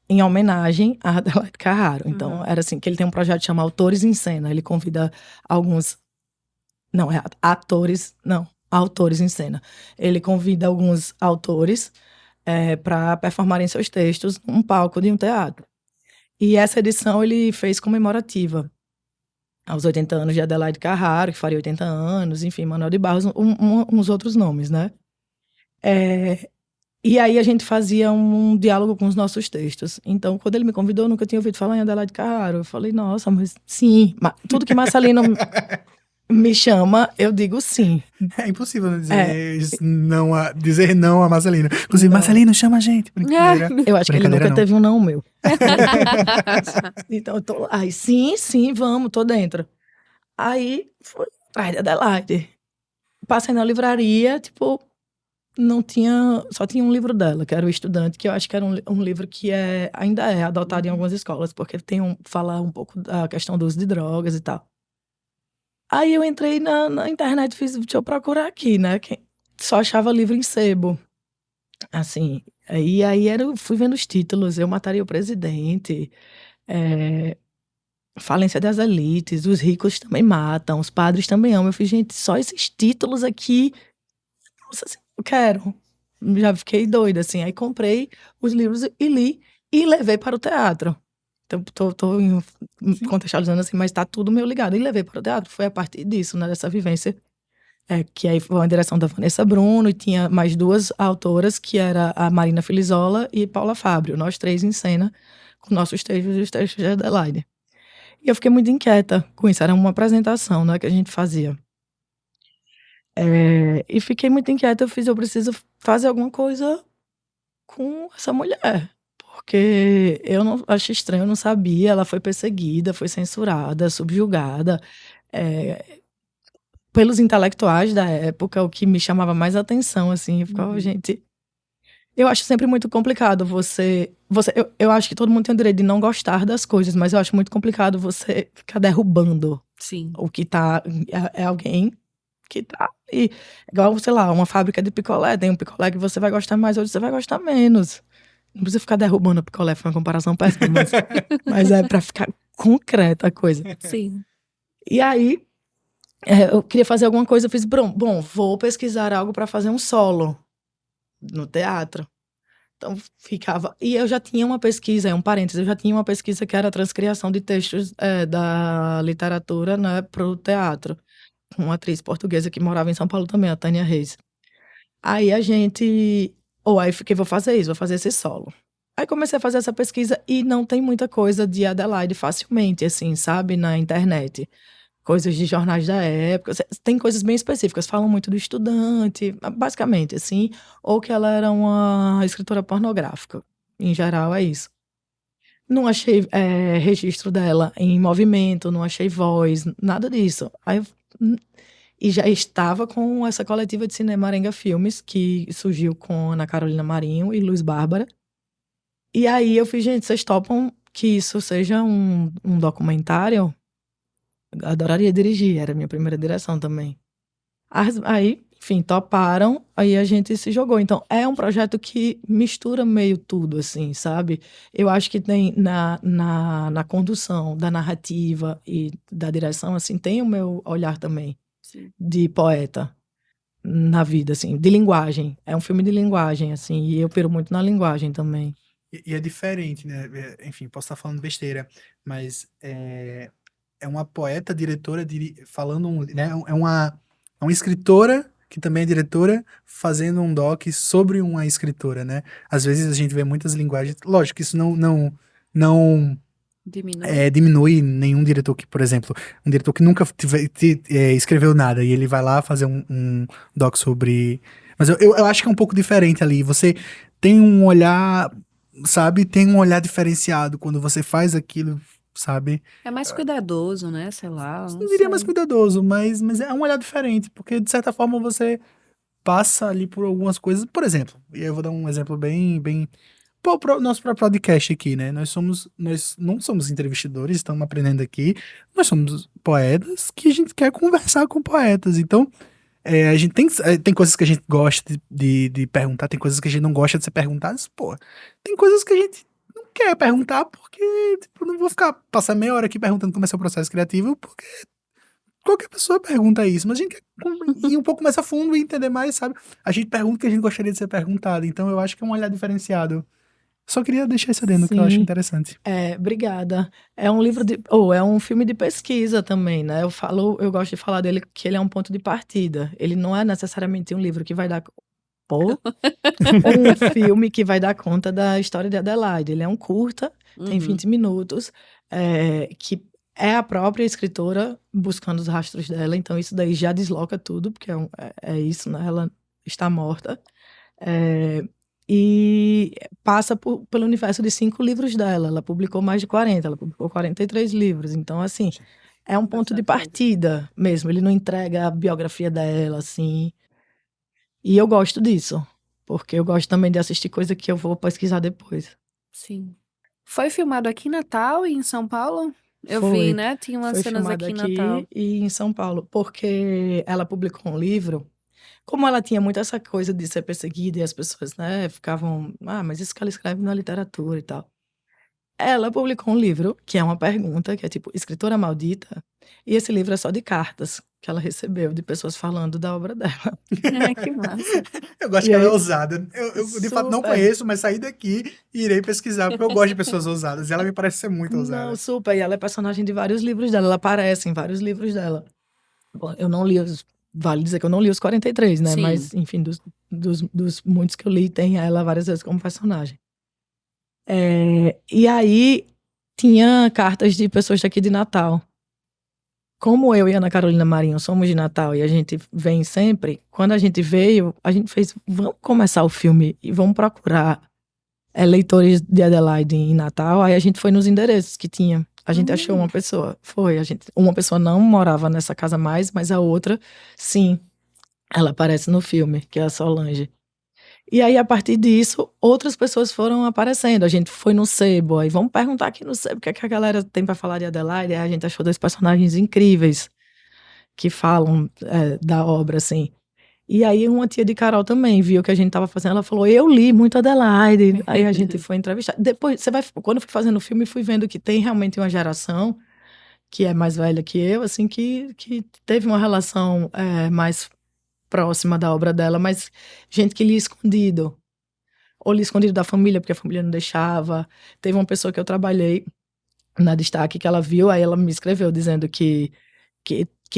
em homenagem a Adelaide Carraro. Então, era assim, que ele tem um projeto que chama Autores em Cena. Ele convida alguns... Não, é atores... Não, autores em cena. Ele convida alguns autores para performarem seus textos num palco de um teatro. E essa edição ele fez comemorativa aos 80 anos de Adelaide Carraro, que faria 80 anos, enfim, Manuel de Barros, uns outros nomes, né? E aí a gente fazia um diálogo com os nossos textos. Então, quando ele me convidou, eu nunca tinha ouvido falar em Adelaide Carraro. Eu falei, nossa, mas sim, tudo que Marcelino me chama, eu digo sim. É impossível não É, dizer não a Marcelino. Inclusive, não. Marcelino, chama a gente. Brincadeira. Eu acho que ele Brincadeira nunca não. teve um não meu. Então, eu tô lá, aí, sim, vamos, tô dentro. Aí, fui atrás da Adelaide. Passei na livraria, tipo, não tinha, só tinha um livro dela, que era O Estudante, que eu acho que era um livro que ainda é adotado em algumas escolas, porque fala um pouco da questão do uso de drogas e tal. Aí eu entrei na internet, fiz, deixa eu procurar aqui, né? Só achava livro em sebo. Assim, fui vendo os títulos, Eu Mataria o Presidente, Falência das Elites, Os Ricos Também Matam, Os Padres Também Amam. Eu fiz, gente, só esses títulos aqui, nossa, assim, eu quero. Já fiquei doida, assim. Aí comprei os livros e li e levei para o teatro. Então, tô contextualizando assim, mas tá tudo meio ligado. E levei para o teatro. Foi a partir disso, né, dessa vivência. Que aí foi uma direção da Vanessa Bruno e tinha mais duas autoras, que era a Marina Filizola e Paula Fábio. Nós três em cena, com nossos textos e os textos de Adelaide. E eu fiquei muito inquieta com isso. Era uma apresentação, né, que a gente fazia. E fiquei muito inquieta. Eu preciso fazer alguma coisa com essa mulher. Porque eu não achei estranho, eu não sabia. Ela foi perseguida, foi censurada, subjugada. pelos intelectuais da época, o que me chamava mais atenção, assim. Eu ficava, gente... Eu acho sempre muito complicado eu acho que todo mundo tem o direito de não gostar das coisas, mas eu acho muito complicado você ficar derrubando Sim. o que tá... É alguém que tá... Igual, sei lá, uma fábrica de picolé. Tem um picolé que você vai gostar mais, outro você vai gostar menos. Não precisa ficar derrubando o picolé, foi uma comparação péssima, mas é pra ficar concreta a coisa. Sim. E aí, eu queria fazer alguma coisa, eu fiz, bom, vou pesquisar algo pra fazer um solo no teatro. Então, ficava... E eu já tinha uma pesquisa, um parênteses, eu já tinha uma pesquisa que era a transcriação de textos da literatura, né, pro teatro. Uma atriz portuguesa que morava em São Paulo também, a Tânia Reis. Aí a gente... aí fiquei, vou fazer isso, vou fazer esse solo. Aí comecei a fazer essa pesquisa e não tem muita coisa de Adelaide facilmente, assim, sabe, na internet. Coisas de jornais da época, tem coisas bem específicas, falam muito do estudante, basicamente, assim, ou que ela era uma escritora pornográfica. Em geral, é isso. Não achei registro dela em movimento, não achei voz, nada disso. E já estava com essa coletiva de cinema Arenga Filmes, que surgiu com Ana Carolina Marinho e Luiz Bárbara. E aí eu fiz, gente, vocês topam que isso seja um documentário? Adoraria dirigir, era a minha primeira direção também. Aí, enfim, toparam, aí a gente se jogou. Então, é um projeto que mistura meio tudo, assim, sabe? Eu acho que tem na condução da narrativa e da direção, assim, tem o meu olhar também. Sim. De poeta na vida, assim, de linguagem. É um filme de linguagem, assim, e eu piro muito na linguagem também. E é diferente, né? Enfim, posso estar falando besteira, mas é uma poeta, diretora, falando, né? É uma escritora que também é diretora fazendo um doc sobre uma escritora, né? Às vezes a gente vê muitas linguagens. Lógico que isso não diminui nenhum diretor que, por exemplo, um diretor que nunca escreveu nada e ele vai lá fazer um doc sobre... Mas eu acho que é um pouco diferente ali. Você tem um olhar, sabe? Tem um olhar diferenciado quando você faz aquilo, sabe? É mais cuidadoso, né? Sei lá. Não diria mais cuidadoso, mas é um olhar diferente, porque de certa forma você passa ali por algumas coisas. Por exemplo, e eu vou dar um exemplo bem nosso próprio podcast aqui, né? Nós não somos entrevistadores, estamos aprendendo aqui. Nós somos poetas que a gente quer conversar com poetas. Então, a gente tem coisas que a gente gosta de perguntar, tem coisas que a gente não gosta de ser perguntadas. Pô, tem coisas que a gente não quer perguntar porque, tipo, não vou passar meia hora aqui perguntando como é seu processo criativo, porque qualquer pessoa pergunta isso, mas a gente quer ir um pouco mais a fundo e entender mais, sabe? A gente pergunta o que a gente gostaria de ser perguntado. Então, eu acho que é um olhar diferenciado. Só queria deixar isso adendo, que eu acho interessante. Obrigada. É um livro é um filme de pesquisa também, né? Eu gosto de falar dele que ele é um ponto de partida. Ele não é necessariamente um livro que vai dar... ou um filme que vai dar conta da história de Adelaide. Ele é um curta, tem 20 minutos, que é a própria escritora buscando os rastros dela. Então isso daí já desloca tudo, porque é isso, né? Ela está morta. E passa pelo universo de 5 livros dela. Ela publicou mais de 40, ela publicou 43 livros. Então, assim, é um ponto de partida mesmo. Ele não entrega a biografia dela, assim. E eu gosto disso, porque eu gosto também de assistir coisa que eu vou pesquisar depois. Sim. Foi filmado aqui em Natal e em São Paulo? Eu Foi. vi, né? Tinha umas cenas aqui em Natal. E em São Paulo, porque ela publicou um livro. Como ela tinha muito essa coisa de ser perseguida e as pessoas, né, ficavam... mas isso que ela escreve na literatura e tal. Ela publicou um livro, que é uma pergunta, que é tipo, Escritora Maldita. E esse livro é só de cartas que ela recebeu de pessoas falando da obra dela. Que massa. Eu gosto que ela é ousada. Eu de fato não conheço, mas saí daqui e irei pesquisar, porque eu gosto de pessoas ousadas. E ela me parece ser muito ousada. Não, super. E ela é personagem de vários livros dela. Ela aparece em vários livros dela. Bom, eu não li vale dizer que eu não li os 43, né? Sim. Mas, enfim, dos muitos que eu li, tem ela várias vezes como personagem. E aí, tinha cartas de pessoas daqui de Natal. Como eu e Ana Carolina Marinho somos de Natal e a gente vem sempre, quando a gente veio, a gente fez, vamos começar o filme e vamos procurar leitores de Adelaide em Natal. Aí a gente foi nos endereços que tinha. A gente achou uma pessoa. Uma pessoa não morava nessa casa mais, mas a outra, sim. Ela aparece no filme, que é a Solange. E aí, a partir disso, outras pessoas foram aparecendo. A gente foi no Sebo, aí vamos perguntar aqui no Sebo o que é que a galera tem pra falar de Adelaide. Aí a gente achou 2 personagens incríveis que falam da obra, assim. E aí, uma tia de Carol também viu o que a gente tava fazendo. Ela falou, eu li muito Adelaide. Aí a gente foi entrevistar. Depois, quando eu fui fazendo o filme, fui vendo que tem realmente uma geração que é mais velha que eu, assim, que teve uma relação mais próxima da obra dela, mas gente que lia escondido. Ou lia escondido da família, porque a família não deixava. Teve uma pessoa que eu trabalhei na Destaque, que ela viu, aí ela me escreveu dizendo que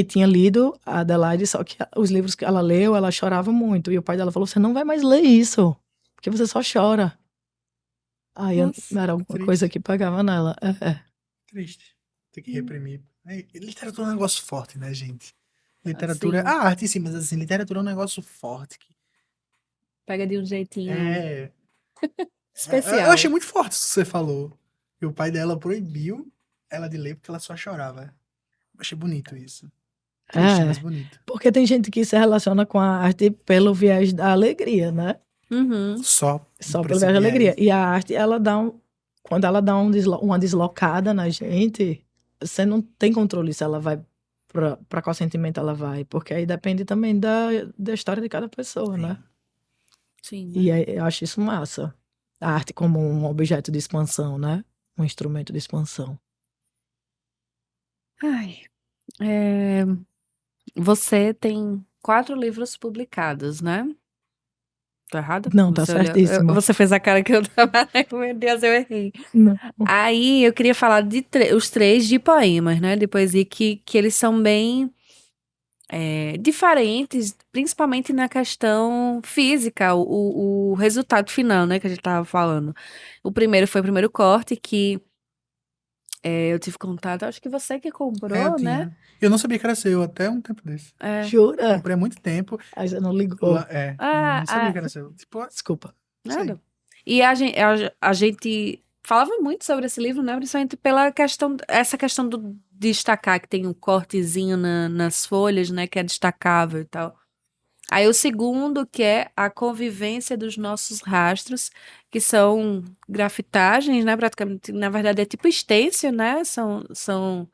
tinha lido a Adelaide, só que os livros que ela leu, ela chorava muito. E o pai dela falou, você não vai mais ler isso, porque você só chora. Aí Nossa, era alguma triste. coisa que pegava nela. Triste. Tem que reprimir. Literatura é um negócio forte, né, gente? Literatura. Assim. A arte, sim, mas assim, literatura é um negócio forte. Pega de um jeitinho Eu especial. achei muito forte isso que você falou. Que o pai dela proibiu ela de ler porque ela só chorava. Eu achei bonito isso. Triste, mas bonito. Porque tem gente que se relaciona com a arte pelo viés da alegria, né? Uhum. Só Só por pelo esse viés da alegria. viés. E a arte, quando ela dá uma deslocada na gente, você não tem controle se ela vai pra qual sentimento ela vai. Porque aí depende também da história de cada pessoa, né? Sim. E aí, eu acho isso massa. A arte como um objeto de expansão, né? Um instrumento de expansão. Ai, você tem 4 livros publicados, né? Tô errado? Não, tá Você olhou, certíssima. você fez a cara que eu tava. Meu Deus, eu errei. Não. Aí eu queria falar de os 3 de poemas, né? De poesia que eles são bem diferentes, principalmente na questão física, o resultado final, né? Que a gente tava falando. O primeiro foi o primeiro corte, que eu tive contato, acho que você que Eu comprou, né? tinha. Eu não sabia que era seu até um tempo desse. Jura? Comprei há muito tempo. Aí você não ligou. Não sabia que era seu. Tipo, Desculpa. Nada. E a gente falava muito sobre esse livro, né? Principalmente pela essa questão do destacar, que tem um cortezinho nas folhas, né? Que é destacável e tal. Aí o segundo, que é A Convivência dos Nossos Rastros, que são grafitagens, né? Praticamente, na verdade, é tipo stencil, né? São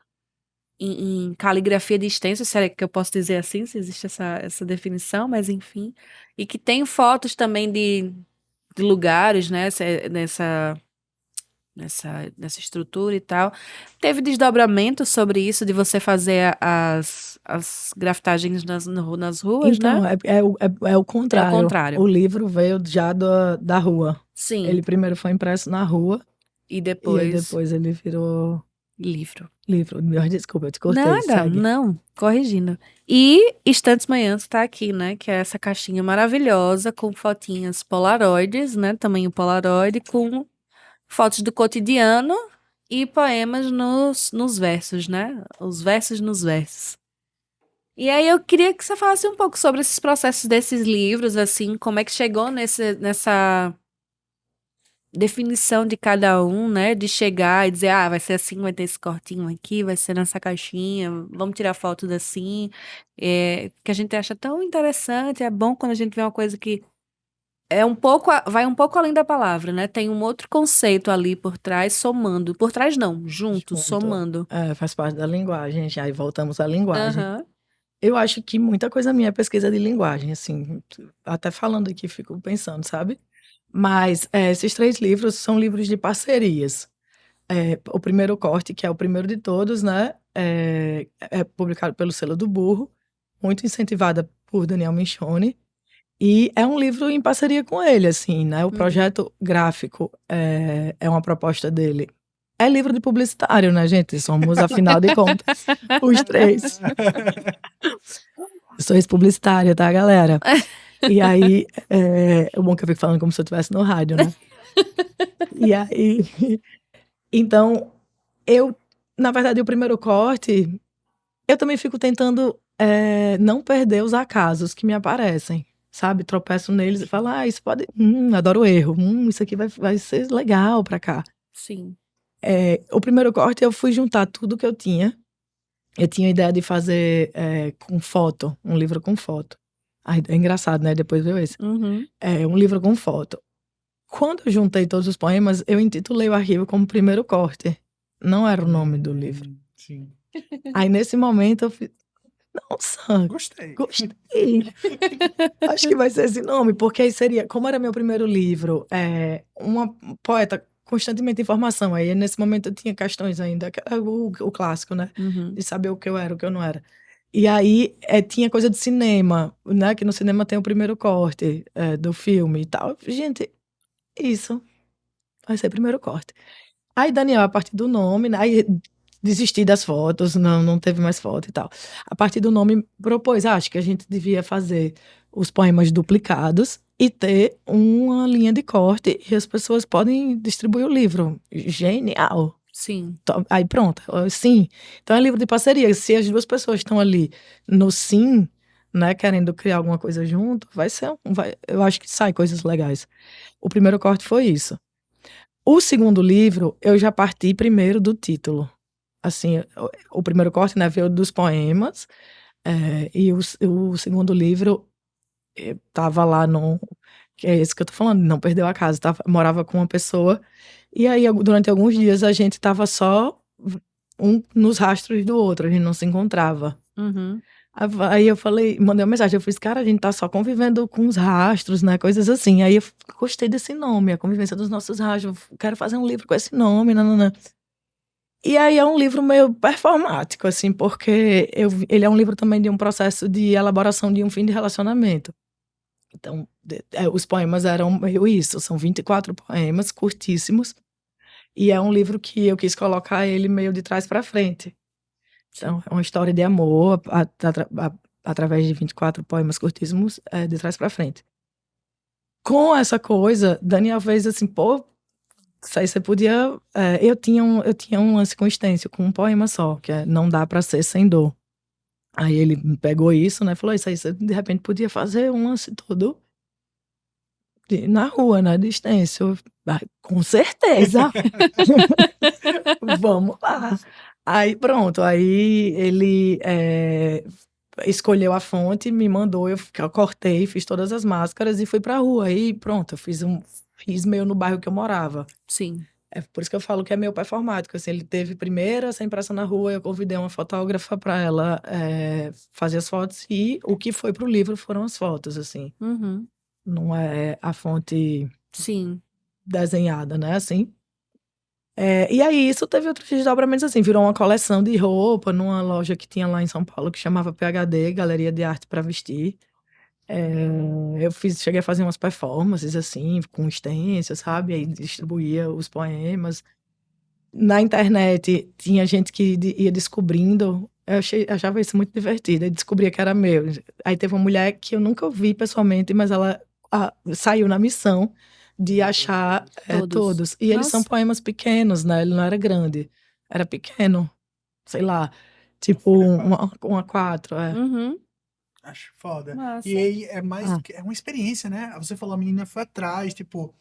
em caligrafia de stencil, se é que eu posso dizer assim, se existe essa definição, mas enfim. E que tem fotos também de lugares, né, nessa estrutura e tal. Teve desdobramento sobre isso, de você fazer as grafitagens nas ruas, Então, né? é o contrário. É o contrário. O livro veio já da rua. Sim. Ele primeiro foi impresso na rua E e aí depois depois ele virou livro. livro. Desculpa, eu te cortei. Nada, Segue. não, corrigindo. E Estantes Manhãs tá aqui, né? Que é essa caixinha maravilhosa com fotinhas polaroides, né? Tamanho polaroid, com fotos do cotidiano e poemas nos versos, né? Os versos nos versos. E aí eu queria que você falasse um pouco sobre esses processos desses livros, assim, como é que chegou nessa definição de cada um, né? De chegar e dizer, vai ser assim, vai ter esse cortinho aqui, vai ser nessa caixinha, vamos tirar foto assim. Que a gente acha tão interessante, é bom quando a gente vê uma coisa que vai um pouco além da palavra, né? Tem um outro conceito ali por trás, somando. Por trás não, junto, somando. Faz parte da linguagem, já. Aí voltamos à linguagem. Aham. Eu acho que muita coisa minha é pesquisa de linguagem, assim. Até falando aqui, fico pensando, sabe? Mas esses 3 livros são livros de parcerias. O primeiro corte, que é o primeiro de todos, né? É publicado pelo Selo do Burro, muito incentivada por Daniel Minchoni. E é um livro em parceria com ele, assim, né? O projeto gráfico é uma proposta dele. É livro de publicitário, né, gente? Somos, afinal de contas, os 3. Eu sou ex-publicitária, tá, galera? E aí, é bom que eu fico falando como se eu estivesse no rádio, né? E aí, então, na verdade, o primeiro corte, eu também fico tentando não perder os acasos que me aparecem, sabe? Tropeço neles e falo, isso pode, adoro o erro, isso aqui vai ser legal pra cá. Sim. O primeiro corte eu fui juntar tudo que eu tinha. Eu tinha a ideia de fazer com foto, um livro com foto. Ai, é engraçado, né? Depois veio esse. Uhum. Um livro com foto. Quando eu juntei todos os poemas, eu intitulei o arquivo como Primeiro Corte. Não era o nome do livro. Sim. Aí, nesse momento, eu fiz... Nossa, Gostei. Acho que vai ser esse nome, porque aí seria... Como era meu primeiro livro, uma poeta constantemente em formação. Aí, nesse momento, eu tinha questões ainda, que era o clássico, né? Uhum. De saber o que eu era, o que eu não era. E aí, tinha coisa de cinema, né? Que no cinema tem o primeiro corte do filme e tal. Gente, isso vai ser primeiro corte. Aí, Daniel, a partir do nome, né? Aí desisti das fotos, não teve mais foto e tal. A partir do nome, propôs, acho que a gente devia fazer os poemas duplicados e ter uma linha de corte e as pessoas podem distribuir o livro. Genial! Sim. Aí pronto, sim. Então é livro de parceria. Se as duas pessoas estão ali no sim, né, querendo criar alguma coisa junto, eu acho que sai coisas legais. O primeiro corte foi isso. O segundo livro, eu já parti primeiro do título. Assim, o primeiro corte, né, veio dos poemas, e o segundo livro tava lá que é esse que eu tô falando, não perdeu a casa, morava com uma pessoa, e aí durante alguns dias a gente tava só um nos rastros do outro, a gente não se encontrava. Uhum. Aí eu mandei uma mensagem, eu fiz, cara, a gente tá só convivendo com os rastros, né, coisas assim. Aí eu gostei desse nome, a convivência dos nossos rastros, eu quero fazer um livro com esse nome, nananã. E aí é um livro meio performático, assim, porque ele é um livro também de um processo de elaboração de um fim de relacionamento. Então, os poemas eram meio isso, são 24 poemas curtíssimos, e é um livro que eu quis colocar ele meio de trás para frente. Então, é uma história de amor através de 24 poemas curtíssimos, de trás para frente. Com essa coisa, Daniel fez assim, pô, isso aí você podia... eu tinha um lance com extensio, com um poema só, que é Não Dá Pra Ser Sem Dor. Aí ele pegou isso, né, falou, isso aí você de repente podia fazer um lance todo na rua, né, de extensio. Com certeza! Vamos lá! Aí pronto, aí ele escolheu a fonte, me mandou, eu cortei, fiz todas as máscaras e fui pra rua. Aí pronto, eu fiz meio no bairro que eu morava. Sim. É por isso que eu falo que é meio performático, assim, ele teve primeiro essa impressão na rua, eu convidei uma fotógrafa pra ela fazer as fotos e o que foi pro livro foram as fotos, assim. Uhum. Não é a fonte Sim. desenhada, né, assim. E aí isso teve outros desdobramentos, assim, virou uma coleção de roupa numa loja que tinha lá em São Paulo, que chamava PHD, Galeria de Arte para Vestir. Eu cheguei a fazer umas performances, assim, com stencil, sabe? Aí distribuía os poemas. Na internet, tinha gente que ia descobrindo. Eu achava isso muito divertido. Eu descobria que era meu. Aí teve uma mulher que eu nunca vi pessoalmente, mas ela saiu na missão de achar todos. E eles são Nossa. poemas pequenos, né? Ele não era grande. Era pequeno. Sei lá. Tipo, uma 4. Uhum. Acho foda. Massa. E aí é mais... É uma experiência, né? Você falou, a menina foi atrás, tipo,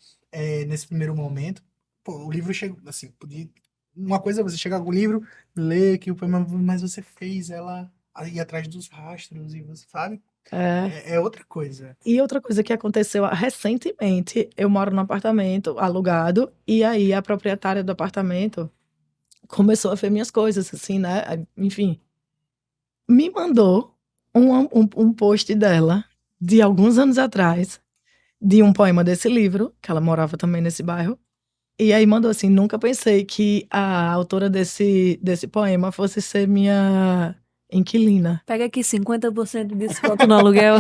nesse primeiro momento. Pô, o livro chegou, assim, podia... Uma coisa é você chegar com o livro, ler que o poema, mas você fez ela ir atrás dos rastros e você sabe? É outra coisa. E outra coisa que aconteceu recentemente, eu moro num apartamento alugado, e aí a proprietária do apartamento começou a ver minhas coisas, assim, né? Enfim, me mandou um post dela, de alguns anos atrás, de um poema desse livro, que ela morava também nesse bairro, e aí mandou assim, nunca pensei que a autora desse poema fosse ser minha inquilina. Pega aqui 50% de desconto no aluguel.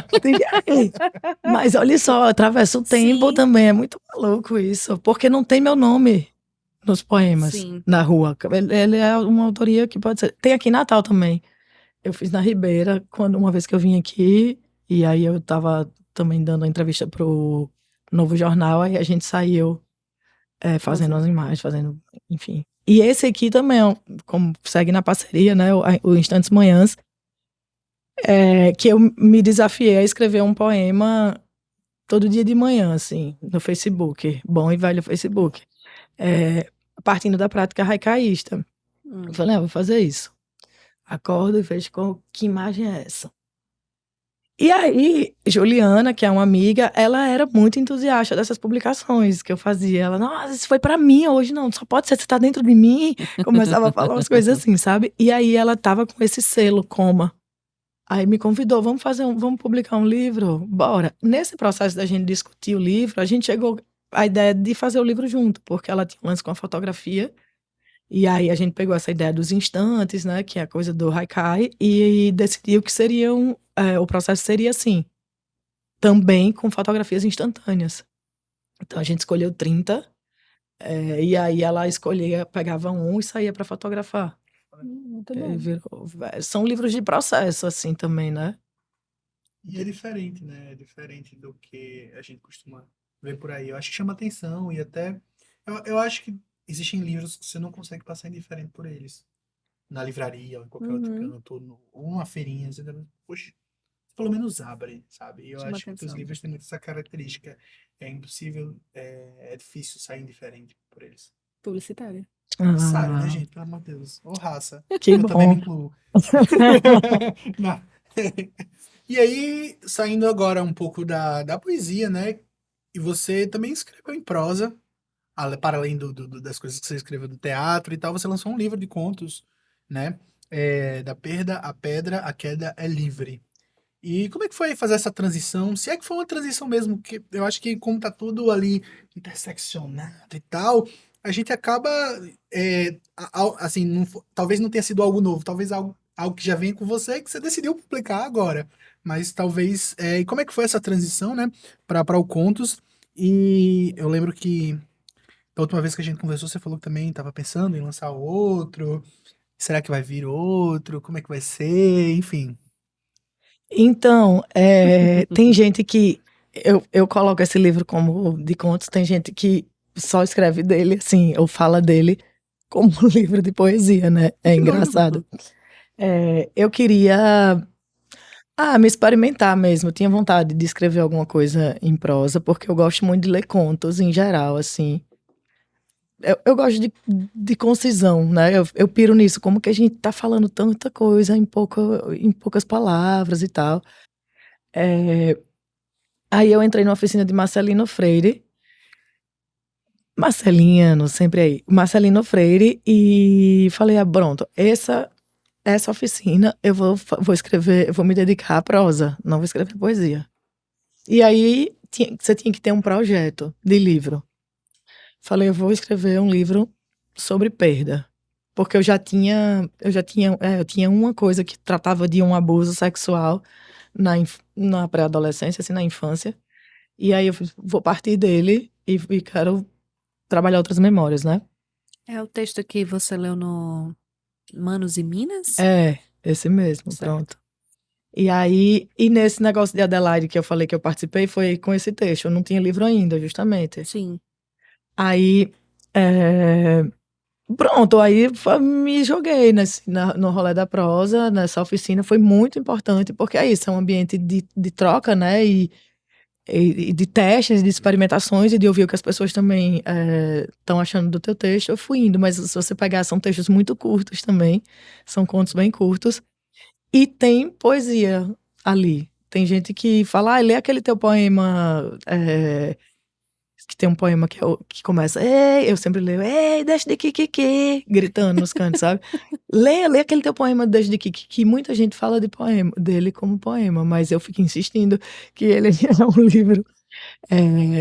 Mas olha só, atravessa o tempo Sim. também, é muito maluco isso, porque não tem meu nome nos poemas, Sim. na rua. Ele é uma autoria que pode ser... Tem aqui em Natal também. Eu fiz na Ribeira, uma vez que eu vim aqui, e aí eu tava também dando uma entrevista pro Novo Jornal, aí a gente saiu fazendo as imagens, enfim. E esse aqui também, como segue na parceria, né, o Instantes Manhãs, que eu me desafiei a escrever um poema todo dia de manhã, assim, no Facebook, bom e velho Facebook. partindo da prática haikai-ista. Hum. Eu falei, vou fazer isso. Acordo e vejo que imagem é essa. E aí, Juliana, que é uma amiga, ela era muito entusiasta dessas publicações que eu fazia. Ela, nossa, isso foi pra mim hoje, não, só pode ser, você tá dentro de mim. Começava a falar umas coisas assim, sabe? E aí ela tava com esse selo, Coma. Aí me convidou, vamos publicar um livro? Bora. Nesse processo da gente discutir o livro, a gente chegou à ideia de fazer o livro junto, porque ela tinha um lance com a fotografia. E aí a gente pegou essa ideia dos instantes, né, que é a coisa do haikai, e decidiu que o processo seria assim, também com fotografias instantâneas. Então a gente escolheu 30, e aí ela pegava um e saía para fotografar. Muito E bom. são livros de processo, assim, também, né? E é diferente, né? É diferente do que a gente costuma ver por aí. Eu acho que chama atenção e até. Eu acho que existem livros que você não consegue passar indiferente por eles. Na livraria ou em qualquer outro Uhum. canto, ou numa feirinha, você deve, poxa, pelo menos abre, sabe? E eu Chama acho que os atenção. livros têm muito essa característica. É impossível, é difícil sair indiferente por eles. Publicitária. Necessário, né, Ah, gente? Pelo amor de Deus. Ou raça. que Eu também me bom. incluo. Não. E aí, saindo agora um pouco da poesia, né? E você também escreveu em prosa, para além das coisas que você escreveu do teatro e tal, você lançou um livro de contos, né? Da perda à pedra, a queda é livre. E como é que foi fazer essa transição? Se é que foi uma transição mesmo, que eu acho que como tá tudo ali interseccionado e tal, a gente acaba, assim, talvez não tenha sido algo novo, talvez algo que já vem com você, que você decidiu publicar agora. Mas talvez, e como é que foi essa transição, né, para o Contos? E eu lembro que da última vez que a gente conversou, você falou que também estava pensando em lançar outro. Será que vai vir outro? Como é que vai ser? Enfim. Então, tem gente que. Eu coloco esse livro como de contos, tem gente que só escreve dele, assim, ou fala dele como um livro de poesia, né? É Que doido. engraçado. Eu queria me experimentar mesmo. Eu tinha vontade de escrever alguma coisa em prosa, porque eu gosto muito de ler contos em geral, assim. Eu gosto de concisão, né? Eu piro nisso, como que a gente tá falando tanta coisa em poucas palavras e tal. É, Aí eu entrei na oficina de Marcelino Freire. Marcelino, sempre aí. Marcelino Freire, e falei, pronto, essa oficina eu vou escrever, eu vou me dedicar à prosa, não vou escrever poesia. E aí você tinha que ter um projeto de livro. Falei, eu vou escrever um livro sobre perda. Porque eu tinha uma coisa que tratava de um abuso sexual na pré-adolescência, assim, na infância. E aí vou partir dele e quero trabalhar outras memórias, né? É o texto que você leu no Manos e Minas? Esse mesmo, Certo. pronto. E aí, nesse negócio de Adelaide que eu falei que eu participei, foi com esse texto. Eu não tinha livro ainda, justamente. Sim. Aí, pronto, aí me joguei no rolê da prosa, nessa oficina. Foi muito importante, porque é isso, é um ambiente de troca, né? E de testes, de experimentações e de ouvir o que as pessoas também estão achando do teu texto. Eu fui indo, mas se você pegar, são textos muito curtos também, são contos bem curtos. E tem poesia ali. Tem gente que fala, lê aquele teu poema, que tem um poema que começa, ei, eu sempre leio, ei, deixa de kikiki, gritando nos cantos, sabe? Lê aquele teu poema desde que muita gente fala dele como poema, mas eu fico insistindo que ele é um livro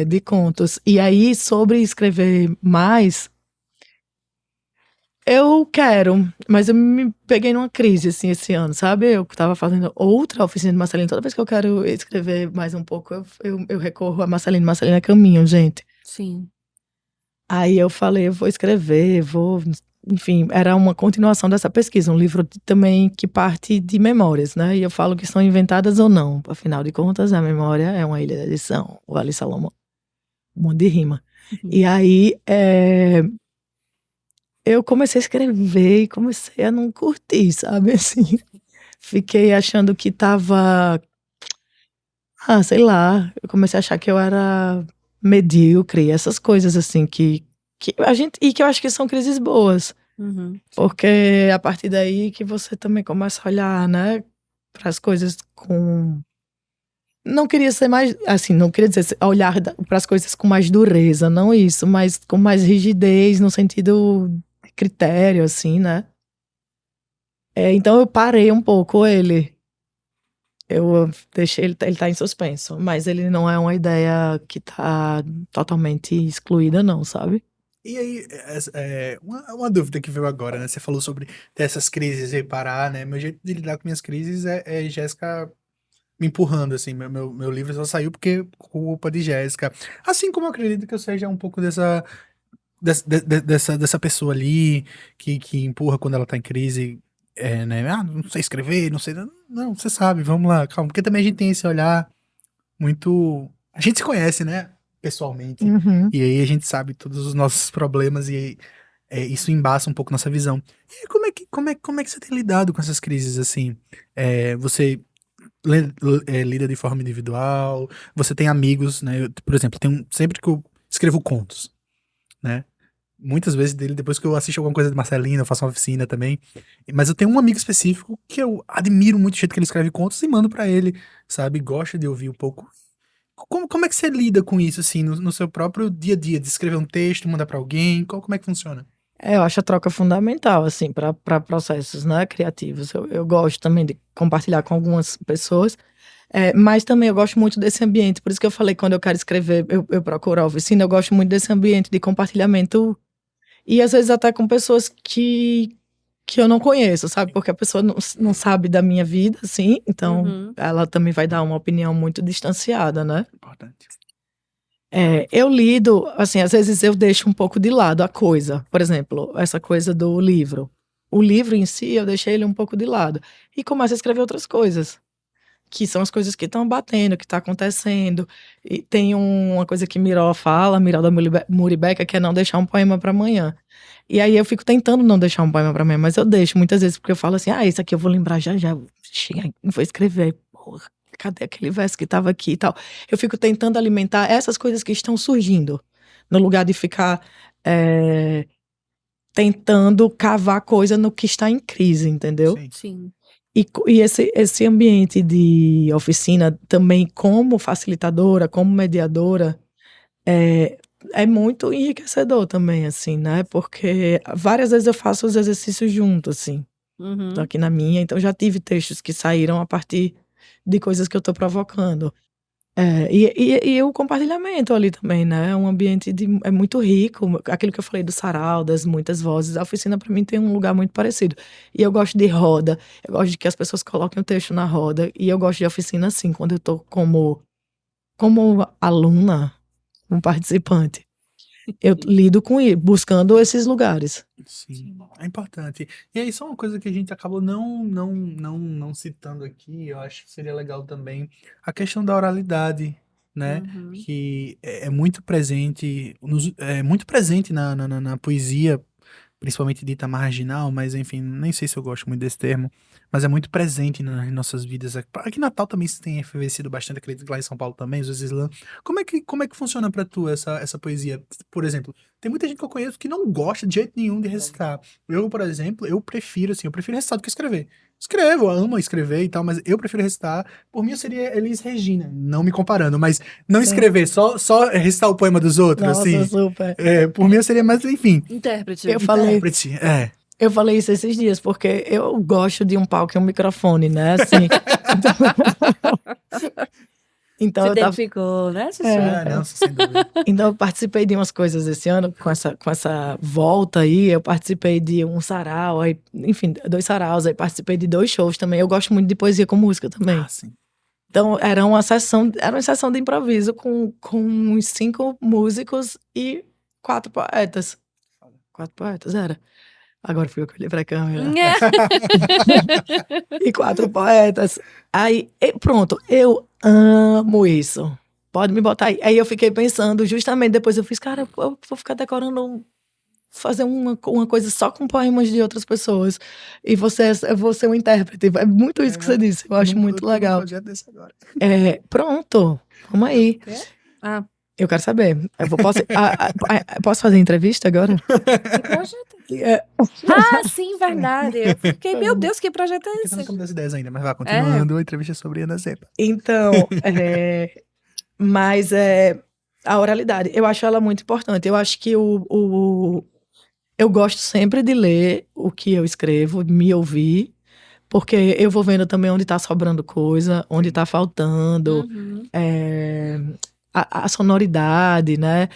de contos. E aí, sobre escrever mais, eu quero, mas eu me peguei numa crise, assim, esse ano, sabe? Eu tava fazendo outra oficina de Marcelino. Toda vez que eu quero escrever mais um pouco, eu recorro a Marcelino. Marcelino é caminho, gente. Sim. Aí eu falei, eu vou escrever, Enfim, era uma continuação dessa pesquisa, um livro também que parte de memórias, né? E eu falo que são inventadas ou não. Afinal de contas, a memória é uma ilha de edição. O Ali Salomão, um monte de rima. E aí, eu comecei a escrever e comecei a não curtir, sabe? Assim, fiquei achando que tava. Sei lá. Eu comecei a achar que eu era medíocre, essas coisas assim que que eu acho que são crises boas. Uhum. Porque a partir daí que você também começa a olhar, né, para as coisas com. Não queria ser mais. Assim, não queria dizer olhar para as coisas com mais dureza, não isso, mas com mais rigidez, no sentido de critério, assim, né? Então eu parei um pouco ele. Eu deixei ele tá em suspenso, mas ele não é uma ideia que tá totalmente excluída, não, sabe? E aí, uma dúvida que veio agora, né? Você falou sobre ter essas crises e parar, né? Meu jeito de lidar com minhas crises é Jéssica me empurrando, assim. Meu livro só saiu porque culpa de Jéssica. Assim como eu acredito que eu seja um pouco dessa pessoa ali que empurra quando ela tá em crise, né? Ah, não sei escrever, não sei. Não, você sabe, vamos lá, calma. Porque também a gente tem esse olhar muito. A gente se conhece, né? Pessoalmente. Uhum. E aí a gente sabe todos os nossos problemas e isso embaça um pouco nossa visão. E aí, como é que você tem lidado com essas crises, assim? Você lida de forma individual? Você tem amigos, né? Por exemplo, sempre que eu escrevo contos, né? Muitas vezes dele, depois que eu assisto alguma coisa de Marcelino, eu faço uma oficina também. Mas eu tenho um amigo específico que eu admiro muito o jeito que ele escreve contos e mando pra ele, sabe? Gosto de ouvir um pouco. Como é que você lida com isso, assim, no seu próprio dia a dia? De escrever um texto, mandar pra alguém? Como é que funciona? Eu acho a troca fundamental, assim, para processos, né, criativos. Eu gosto também de compartilhar com algumas pessoas, mas também eu gosto muito desse ambiente. Por isso que eu falei, quando eu quero escrever, eu procuro a oficina, eu gosto muito desse ambiente de compartilhamento e às vezes até com pessoas que eu não conheço, sabe? Porque a pessoa não sabe da minha vida, assim, então Uhum. ela também vai dar uma opinião muito distanciada, né? Importante. Eu lido, assim, às vezes eu deixo um pouco de lado a coisa. Por exemplo, essa coisa do livro. O livro em si, eu deixei ele um pouco de lado. E começo a escrever outras coisas. Que são as coisas que estão batendo, que está acontecendo. E tem uma coisa que Miró fala, Miró da Muribeca, que é não deixar um poema para amanhã. E aí eu fico tentando não deixar um poema para amanhã, mas eu deixo muitas vezes, porque eu falo assim, isso aqui eu vou lembrar já já. Chega, vou escrever. Porra, cadê aquele verso que estava aqui e tal? Eu fico tentando alimentar essas coisas que estão surgindo, no lugar de ficar tentando cavar coisa no que está em crise, entendeu? Sim. Sim. E esse ambiente de oficina também, como facilitadora, como mediadora, é muito enriquecedor também, assim, né? Porque várias vezes eu faço os exercícios junto, assim, Uhum. tô aqui na minha. Então já tive textos que saíram a partir de coisas que eu tô provocando. E o compartilhamento ali também, né? É um ambiente é muito rico. Aquilo que eu falei do sarau, das muitas vozes. A oficina, para mim, tem um lugar muito parecido. E eu gosto de roda. Eu gosto de que as pessoas coloquem o texto na roda. E eu gosto de oficina assim, quando eu tô como aluna, como participante. Eu lido com isso, buscando esses lugares. Sim, é importante. E aí, só uma coisa que a gente acabou não citando aqui, eu acho que seria legal também, a questão da oralidade, né? Uhum. Que é muito presente, é muito presente na poesia, principalmente dita marginal, mas enfim, nem sei se eu gosto muito desse termo, mas é muito presente nas nossas vidas. Aqui em Natal também se tem efervescido bastante, acredito que lá em São Paulo também, os Islã. Como é que funciona pra tu essa poesia? Por exemplo, tem muita gente que eu conheço que não gosta de jeito nenhum de recitar. Eu, por exemplo, eu prefiro recitar do que escrever. Escrevo, eu amo escrever e tal, mas eu prefiro recitar. Por mim, eu seria Elis Regina, não me comparando, mas não Sim. escrever, só recitar o poema dos outros, Nossa, assim. super. Por mim, eu seria mais, enfim. Intérprete. Eu falei, Intérprete, eu falei isso esses dias, porque eu gosto de um palco e um microfone, né? Assim. Então Se eu tava. identificou, né, Sussu? Não, sem dúvida. Então eu participei de umas coisas esse ano, com essa volta aí. Eu participei de um sarau, aí, enfim, 2 saraus, aí participei de 2 shows também. Eu gosto muito de poesia com música também. Ah, sim. Então era uma sessão de improviso com uns 5 músicos e 4 poetas. 4 poetas, era. Agora fui eu que olhei pra câmera. E 4 poetas. Aí, pronto, eu amo isso. Pode me botar aí. Aí eu fiquei pensando, justamente depois eu fiz, cara, eu vou ficar decorando, fazer uma coisa só com poemas de outras pessoas. E eu vou ser um intérprete. É muito isso que você disse. Eu acho muito tô num legal. projeto desse agora. Pronto, vamos aí. Ah, Eu quero saber. Posso fazer entrevista agora? Que projeto? É, Ah, sim, verdade. Eu fiquei, meu Deus, que projeto é Porque você não esse? acabou das ideias ainda, mas vai continuando a entrevista sobre Ana Zepa. Então, mas a oralidade, eu acho ela muito importante. Eu acho que eu gosto sempre de ler o que eu escrevo, me ouvir, porque eu vou vendo também onde tá sobrando coisa, onde tá faltando, Uhum. é, a sonoridade, né?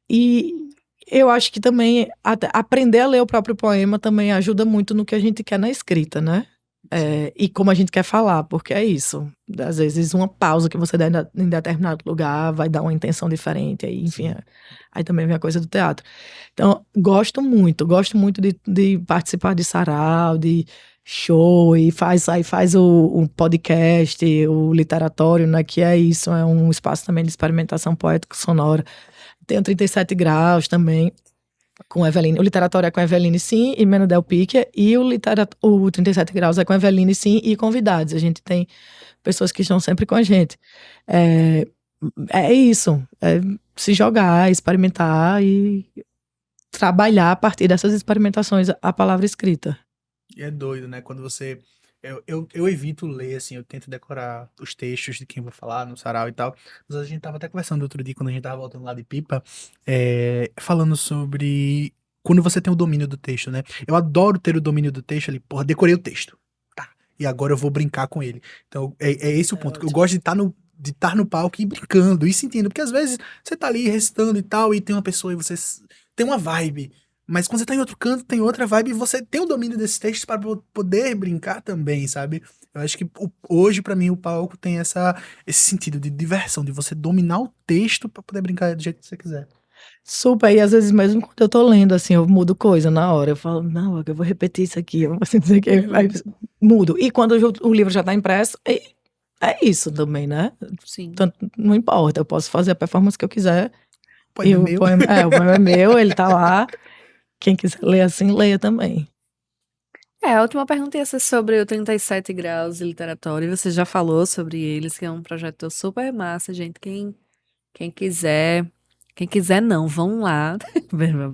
E eu acho que também aprender a ler o próprio poema também ajuda muito no que a gente quer na escrita, né? E como a gente quer falar, porque é isso. Às vezes uma pausa que você dá em determinado lugar vai dar uma intenção diferente, aí, enfim. Aí também vem a coisa do teatro. Então, gosto muito de participar de sarau, de show, e aí faz o podcast, o literatório, né? Que é isso, é um espaço também de experimentação poética sonora. Tem o 37 graus também, com Eveline. O literatório é com Eveline, sim, e Menudel Piquet. E o 37 graus é com Eveline, sim, e convidados. A gente tem pessoas que estão sempre com a gente. É, é isso. É se jogar, experimentar e trabalhar a partir dessas experimentações a palavra escrita. E é doido, né? Quando você. Eu evito ler, assim, eu tento decorar os textos de quem eu vou falar no sarau e tal. Mas a gente tava até conversando outro dia, quando a gente tava voltando lá de Pipa, falando sobre quando você tem o domínio do texto, né? Eu adoro ter o domínio do texto ali, porra, decorei o texto. Tá. E agora eu vou brincar com ele. Então, é esse o ponto. Eu ótimo. gosto de estar no palco e brincando e sentindo. Porque às vezes você tá ali recitando e tal, e tem uma pessoa e você tem uma vibe. Mas quando você tá em outro canto, tem outra vibe e você tem o domínio desses textos para poder brincar também, sabe? Eu acho que hoje, pra mim, o palco tem esse sentido de diversão, de você dominar o texto para poder brincar do jeito que você quiser. Super, e às vezes mesmo quando eu tô lendo, assim, eu mudo coisa na hora. Eu falo, não, eu vou repetir isso aqui, eu vou dizer que aí mudo. E quando o livro já tá impresso, é isso também, né? Sim. Tanto, não importa, eu posso fazer a performance que eu quiser. Poema E o meu. poema é meu, ele tá lá. Quem quiser ler assim, leia também. A última pergunta ia ser sobre o 37 Graus de Literatório. Você já falou sobre eles, que é um projeto super massa, gente. Quem quiser não, vão lá.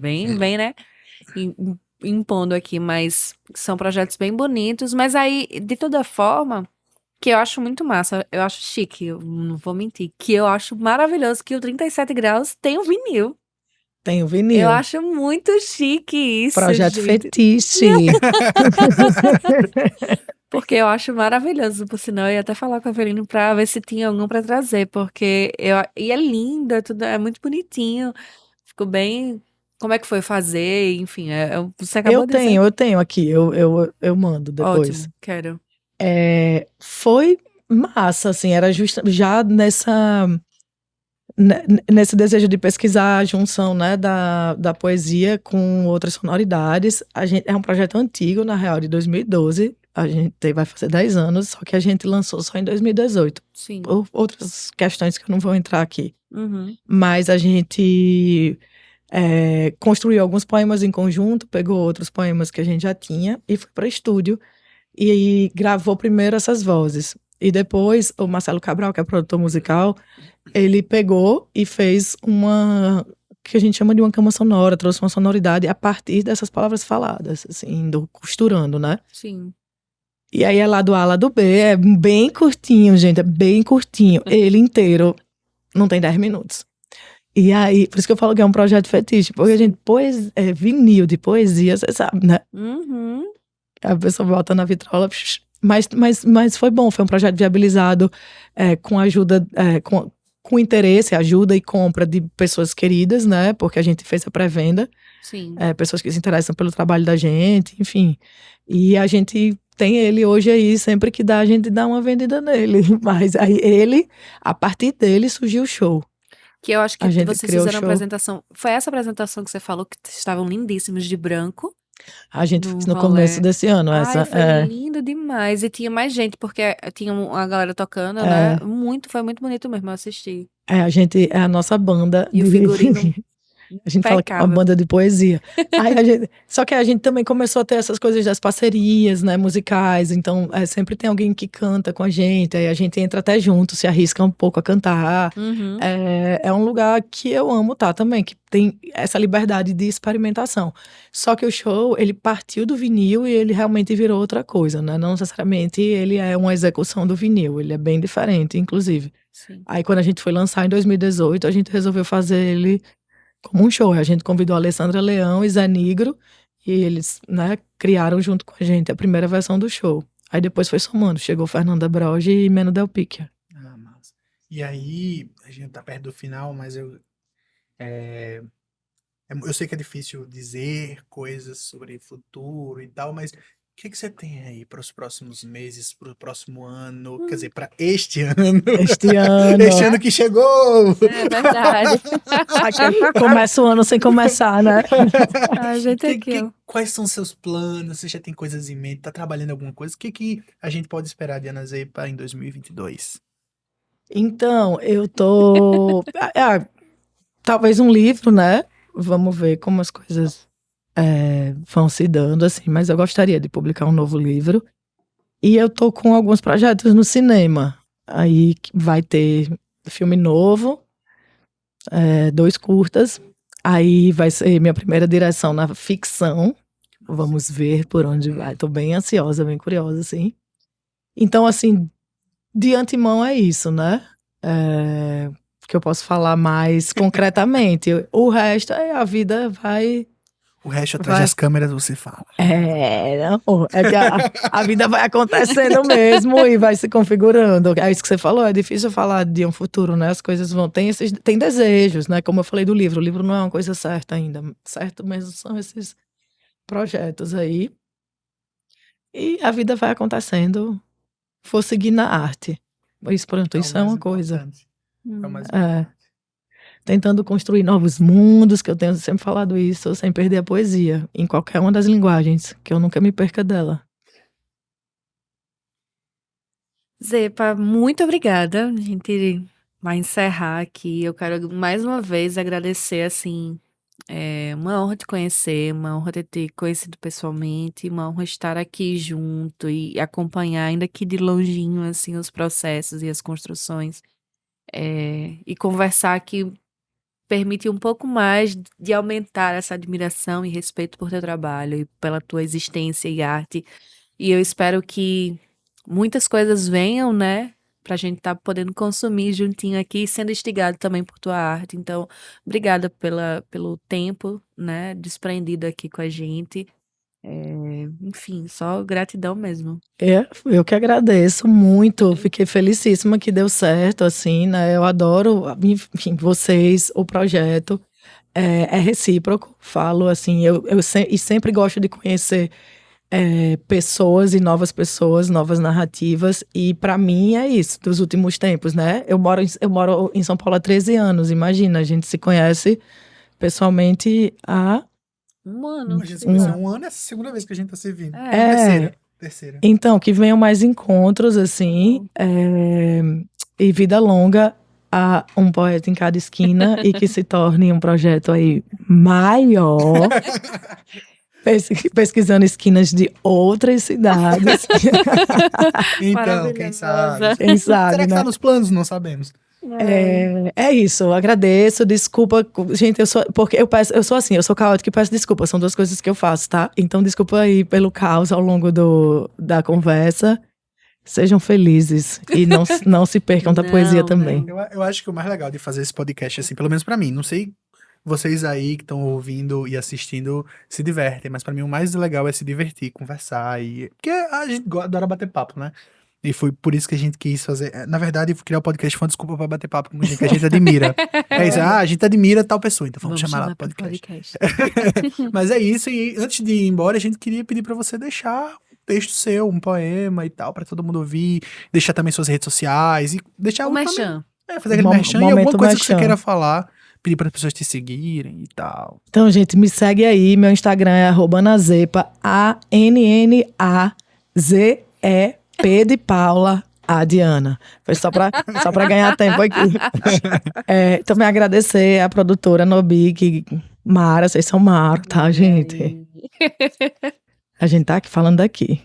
Bem, né? Impondo aqui, mas são projetos bem bonitos. Mas aí, de toda forma, que eu acho muito massa, eu acho chique, eu não vou mentir, que eu acho maravilhoso que o 37 Graus tem um vinil. Tem o Eu vinil. acho muito chique isso, Projeto gente. fetiche. Porque eu acho maravilhoso, por sinal, eu ia até falar com a Evelino pra ver se tinha algum pra trazer, porque e é lindo, tudo é muito bonitinho, ficou bem, como é que foi fazer, enfim, você acabou de dizer, Eu tenho aqui, eu mando depois. ótimo, quero. Foi massa, assim, era já nesse desejo de pesquisar a junção, né, da poesia com outras sonoridades. É um projeto antigo, na real, de 2012. A gente vai fazer 10 anos, só que a gente lançou só em 2018. Sim. Por outras questões que eu não vou entrar aqui. Uhum. Mas a gente construiu alguns poemas em conjunto, pegou outros poemas que a gente já tinha e foi para estúdio e gravou primeiro essas vozes. E depois o Marcelo Cabral, que é produtor musical, ele pegou e fez uma que a gente chama de uma cama sonora, trouxe uma sonoridade a partir dessas palavras faladas, assim, indo costurando, né? Sim. E aí é lado A, lado B, é bem curtinho, gente, é bem curtinho. Ele inteiro não tem 10 minutos. E aí, por isso que eu falo que é um projeto fetiche, porque a gente, vinil de poesia, você sabe, né? Uhum. A pessoa bota na vitrola, mas foi bom, foi um projeto viabilizado com ajuda, com interesse, ajuda e compra de pessoas queridas, né? Porque a gente fez a pré-venda. Sim. Pessoas que se interessam pelo trabalho da gente, enfim. E a gente tem ele hoje aí, sempre que dá, a gente dá uma vendida nele. Mas aí a partir dele surgiu o show. Que eu acho que A gente vocês criou o fizeram a show. apresentação. Foi essa apresentação que você falou que estavam lindíssimos de branco. A gente Num fez no rolê. começo desse ano. Ai, foi lindo demais. E tinha mais gente, porque tinha a galera tocando, né? Foi muito bonito mesmo, eu assisti. A gente é a nossa banda. E o figurino A gente fala que é uma Impecável. banda de poesia. Só que a gente também começou a ter essas coisas das parcerias, né, musicais. Então, sempre tem alguém que canta com a gente. Aí a gente entra até junto, se arrisca um pouco a cantar. Uhum. É um lugar que eu amo estar também, que tem essa liberdade de experimentação. Só que o show, ele partiu do vinil e ele realmente virou outra coisa, né? Não necessariamente ele é uma execução do vinil, ele é bem diferente, inclusive. Sim. Aí quando a gente foi lançar em 2018, a gente resolveu fazer ele como um show. A gente convidou a Alessandra Leão e Zé Nigro, e eles, né, criaram junto com a gente a primeira versão do show. Aí depois foi somando, chegou Fernanda Broge e Meno Del Picchia. Ah, massa. E aí, a gente tá perto do final, mas eu sei que é difícil dizer coisas sobre futuro e tal, mas o que você tem aí para os próximos meses, para o próximo ano? Quer dizer, para este ano. Este ano. Este ano que chegou! É verdade. Começa o ano sem começar, né? A gente aqui, ó. Quais são os seus planos? Você já tem coisas em mente? Tá trabalhando em alguma coisa? O que a gente pode esperar de Ana Zepa em 2022? Então, eu tô. Talvez um livro, né? Vamos ver como as coisas vão se dando, assim. Mas eu gostaria de publicar um novo livro. E eu tô com alguns projetos no cinema. Aí vai ter filme novo, 2 curtas. Aí vai ser minha primeira direção na ficção. Vamos ver por onde vai. Tô bem ansiosa, bem curiosa, assim. Então, assim, de antemão é isso, né? Que eu posso falar mais concretamente. O resto a vida vai. O resto atrás das câmeras você fala. Não, que a vida vai acontecendo mesmo e vai se configurando. É isso que você falou, é difícil falar de um futuro, né? As coisas vão. Tem desejos, né? Como eu falei do livro. O livro não é uma coisa certa ainda. Certo mesmo são esses projetos aí. E a vida vai acontecendo. Vou seguir na arte. Isso, pronto, isso é uma coisa. É o mais É. importante. Tentando construir novos mundos, que eu tenho sempre falado isso, sem perder a poesia, em qualquer uma das linguagens, que eu nunca me perca dela. Zepa, muito obrigada. A gente vai encerrar aqui. Eu quero mais uma vez agradecer, assim, uma honra te conhecer, uma honra ter te conhecido pessoalmente, uma honra estar aqui junto e acompanhar, ainda que de longinho, assim, os processos e as construções. E conversar aqui permite um pouco mais de aumentar essa admiração e respeito por teu trabalho e pela tua existência e arte. E eu espero que muitas coisas venham, né? Pra gente estar podendo consumir juntinho aqui, sendo instigado também por tua arte. Então, obrigada pelo tempo, né? Desprendido aqui com a gente. Enfim, só gratidão mesmo. Eu que agradeço muito, fiquei felicíssima que deu certo, assim, né? Eu adoro, enfim, vocês, o projeto. É recíproco, falo assim, e sempre gosto de conhecer pessoas e novas narrativas, e para mim é isso, dos últimos tempos, né? Eu moro em São Paulo há 13 anos, imagina, a gente se conhece pessoalmente há... Um ano. A gente se conheceu há um ano, essa é a segunda vez que a gente tá se vendo. Terceira. Então, que venham mais encontros, assim, e vida longa a um poeta em cada esquina, e que se torne um projeto aí maior, pesquisando esquinas de outras cidades. Então, quem sabe? Quem sabe, Será que né? tá nos planos? Não sabemos. É isso, eu agradeço, desculpa, gente, porque eu sou assim, eu sou caótica e peço desculpa, são 2 coisas que eu faço, tá? Então desculpa aí pelo caos ao longo da conversa, sejam felizes e não se percam da poesia também. Eu acho que o mais legal de fazer esse podcast, assim, pelo menos pra mim, não sei vocês aí que estão ouvindo e assistindo se divertem, mas pra mim o mais legal é se divertir, conversar, porque a gente adora bater papo, né? E foi por isso que a gente quis fazer. Na verdade, criar o podcast foi uma desculpa pra bater papo com gente que a gente admira. É isso, a gente admira tal pessoa, então vamos chamar ela pro podcast. Mas é isso, e antes de ir embora, a gente queria pedir pra você deixar um texto seu, um poema e tal, pra todo mundo ouvir, deixar também suas redes sociais e deixar O merchan. fazer aquele merchan e momento alguma coisa que você merchan. queira falar, pedir para as pessoas te seguirem e tal. Então, gente, me segue aí, meu Instagram é @anazepa, ANNAZEP de Paula, Ah, Diana. Foi só pra ganhar tempo aqui. Também agradecer a produtora Nobi, que Mara, vocês são Mara, tá, gente? A gente tá aqui falando daqui.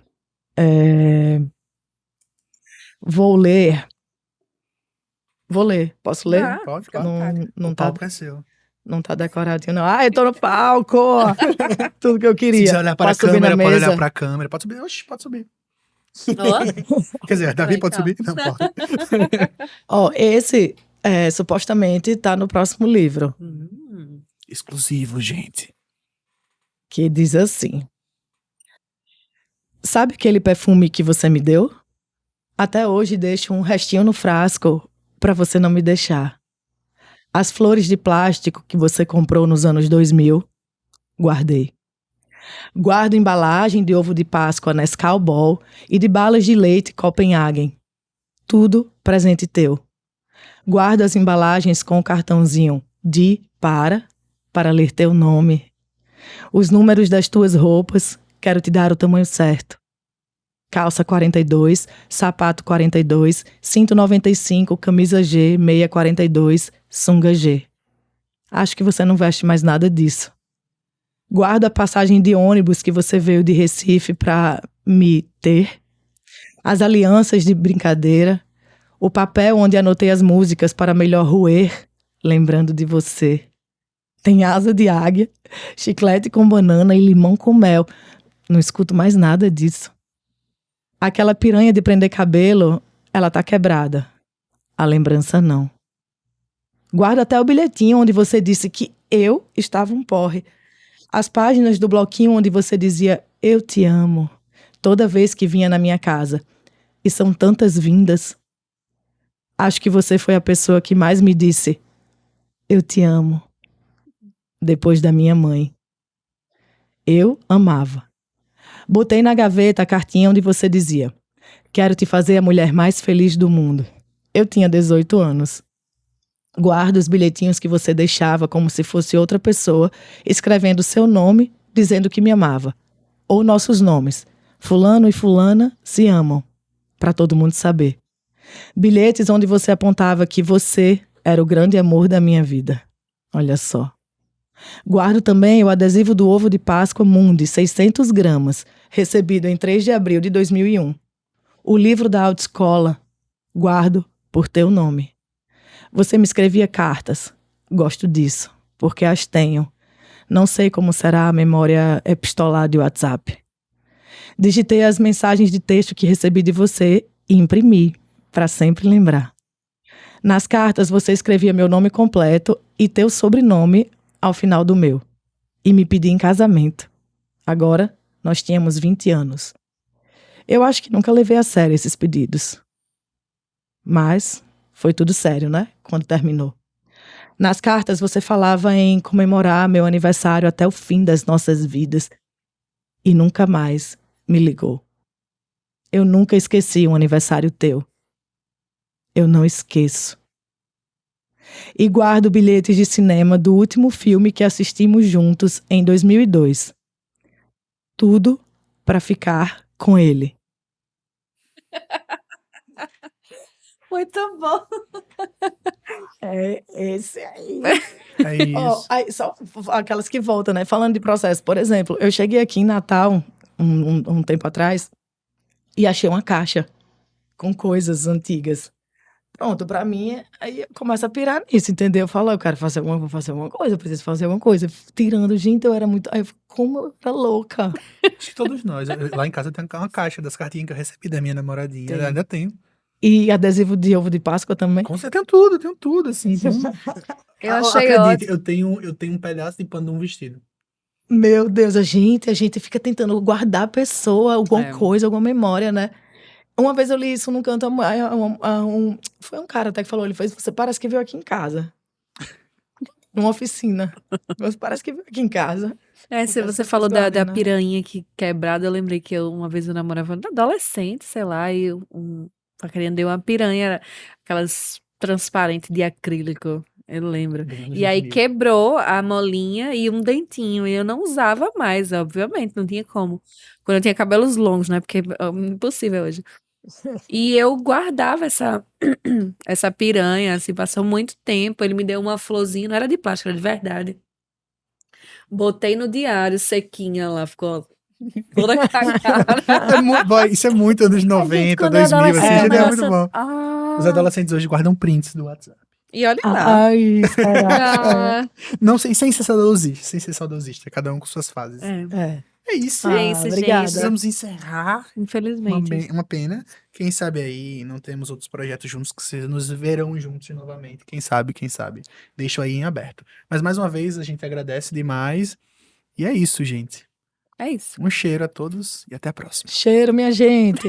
Vou ler. Posso ler? Ah, Pode, fica à claro. vontade. Não O tá, palco é seu. não tá decoradinho, não. Ah, eu tô no palco! Tudo que eu Se queria. quiser olhar para a Posso subir na câmera, pode olhar mesa? para a câmera. Pode subir. Oxi, pode subir. Ó, Quer dizer, Davi Peraí, pode calma. subir? Não, pode. Ó, esse supostamente tá no próximo livro, Exclusivo, gente. que diz assim: Sabe aquele perfume que você me deu? Até hoje deixo um restinho no frasco pra você não me deixar. As flores de plástico que você comprou nos anos 2000, guardei. Guardo embalagem de ovo de Páscoa Nescau Ball e de balas de leite Copenhagen. Tudo presente teu. Guardo as embalagens com o cartãozinho de para ler teu nome. Os números das tuas roupas, quero te dar o tamanho certo. Calça 42, sapato 42, cinto 95, camisa G, meia 42, sunga G. Acho que você não veste mais nada disso. Guardo a passagem de ônibus que você veio de Recife pra me ter. As alianças de brincadeira. O papel onde anotei as músicas para melhor roer, lembrando de você. Tem asa de águia, chiclete com banana e limão com mel. Não escuto mais nada disso. Aquela piranha de prender cabelo, ela tá quebrada. A lembrança não. Guardo até o bilhetinho onde você disse que eu estava um porre. As páginas do bloquinho onde você dizia eu te amo, toda vez que vinha na minha casa. E são tantas vindas. Acho que você foi a pessoa que mais me disse eu te amo, depois da minha mãe. Eu amava. Botei na gaveta a cartinha onde você dizia: quero te fazer a mulher mais feliz do mundo. Eu tinha 18 anos. Guardo os bilhetinhos que você deixava como se fosse outra pessoa, escrevendo seu nome, dizendo que me amava. Ou nossos nomes. Fulano e fulana se amam. Para todo mundo saber. Bilhetes onde você apontava que você era o grande amor da minha vida. Olha só. Guardo também o adesivo do ovo de Páscoa Mundi, 600 gramas, recebido em 3 de abril de 2001. O livro da autoescola. Guardo por teu nome. Você me escrevia cartas. Gosto disso, porque as tenho. Não sei como será a memória epistolar de WhatsApp. Digitei as mensagens de texto que recebi de você e imprimi, para sempre lembrar. Nas cartas você escrevia meu nome completo e teu sobrenome ao final do meu. E me pedia em casamento. Agora, nós tínhamos 20 anos. Eu acho que nunca levei a sério esses pedidos. Mas foi tudo sério, né? Quando terminou. Nas cartas você falava em comemorar meu aniversário até o fim das nossas vidas. E nunca mais me ligou. Eu nunca esqueci um aniversário teu. Eu não esqueço. E guardo bilhetes de cinema do último filme que assistimos juntos em 2002. Tudo para ficar com ele. Muito bom. É esse aí. É isso. Ó, aí, só aquelas que voltam, né? Falando de processo. Por exemplo, eu cheguei aqui em Natal, um tempo atrás, e achei uma caixa com coisas antigas. Pronto, pra mim, aí eu começo a pirar nisso, entendeu? Eu falo, eu quero fazer vou fazer alguma coisa, eu preciso fazer alguma coisa. Tirando, gente, eu era muito. Aí eu fico, como eu era louca. Acho que todos nós. Lá em casa tem uma caixa das cartinhas que eu recebi da minha namoradinha. Tem. Eu ainda tenho. E adesivo de ovo de Páscoa também. Com certeza tenho tudo, assim. Eu achei Acredite, ótimo. eu tenho um pedaço de pano de um vestido. Meu Deus, a gente fica tentando guardar a pessoa, alguma É. coisa, alguma memória, né? Uma vez eu li isso num canto, foi um cara até que falou, ele fez, você parece que veio aqui em casa. Numa oficina. Você parece que veio aqui em casa. Se Porque você as falou pessoas da guardam, né? piranha que quebrada, eu lembrei que uma vez eu namorava adolescente, sei lá, e a criança deu uma piranha, aquelas transparentes de acrílico, eu lembro. E aí quebrou a molinha e um dentinho, e eu não usava mais, obviamente, não tinha como. Quando eu tinha cabelos longos, né, porque é impossível hoje. E eu guardava essa piranha, assim, passou muito tempo. Ele me deu uma florzinha, não era de plástico, era de verdade. Botei no diário, sequinha lá, ficou toda cagada. Isso é muito anos 90, quando é 2000, assim, adolescente, já é muito bom. Ah, Os adolescentes hoje guardam prints do WhatsApp. e olha lá. Ai, será? Ah, Não, sem ser saudosista, cada um com suas fases. É. É isso. É isso, obrigada. gente. Precisamos encerrar. Infelizmente. Uma pena. Quem sabe aí não temos outros projetos juntos que vocês nos verão juntos novamente. Quem sabe. Deixo aí em aberto. Mas mais uma vez a gente agradece demais. E é isso, gente. É isso. Um cheiro a todos e até a próxima. Cheiro, minha gente.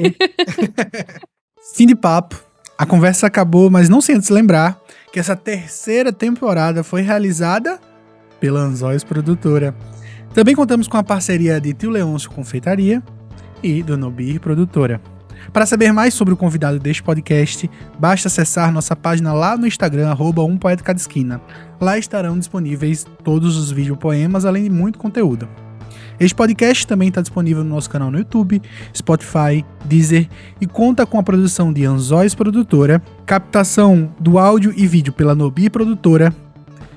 Fim de papo. A conversa acabou, mas não sem antes lembrar que essa terceira temporada foi realizada pela Anzóis Produtora. Também contamos com a parceria de Tio Leôncio Confeitaria e do Nobir Produtora. Para saber mais sobre o convidado deste podcast, basta acessar nossa página lá no Instagram, @umpoetacadaesquina. Lá estarão disponíveis todos os videopoemas, além de muito conteúdo. Este podcast também está disponível no nosso canal no YouTube, Spotify, Deezer e conta com a produção de Anzóis Produtora, captação do áudio e vídeo pela Nobir Produtora,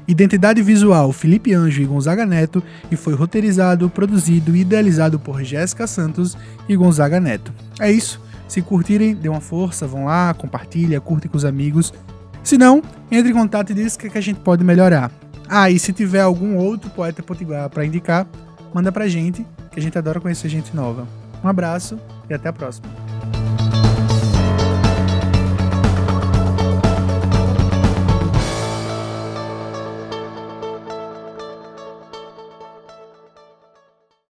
identidade visual Felipe Anjo e Gonzaga Neto e foi roteirizado, produzido e idealizado por Jéssica Santos e Gonzaga Neto. É isso. Se curtirem, dê uma força, vão lá, compartilha, curte com os amigos. Se não, entre em contato e diz o que a gente pode melhorar. E se tiver algum outro poeta potiguar para indicar, manda pra gente, que a gente adora conhecer gente nova. Um abraço e até a próxima.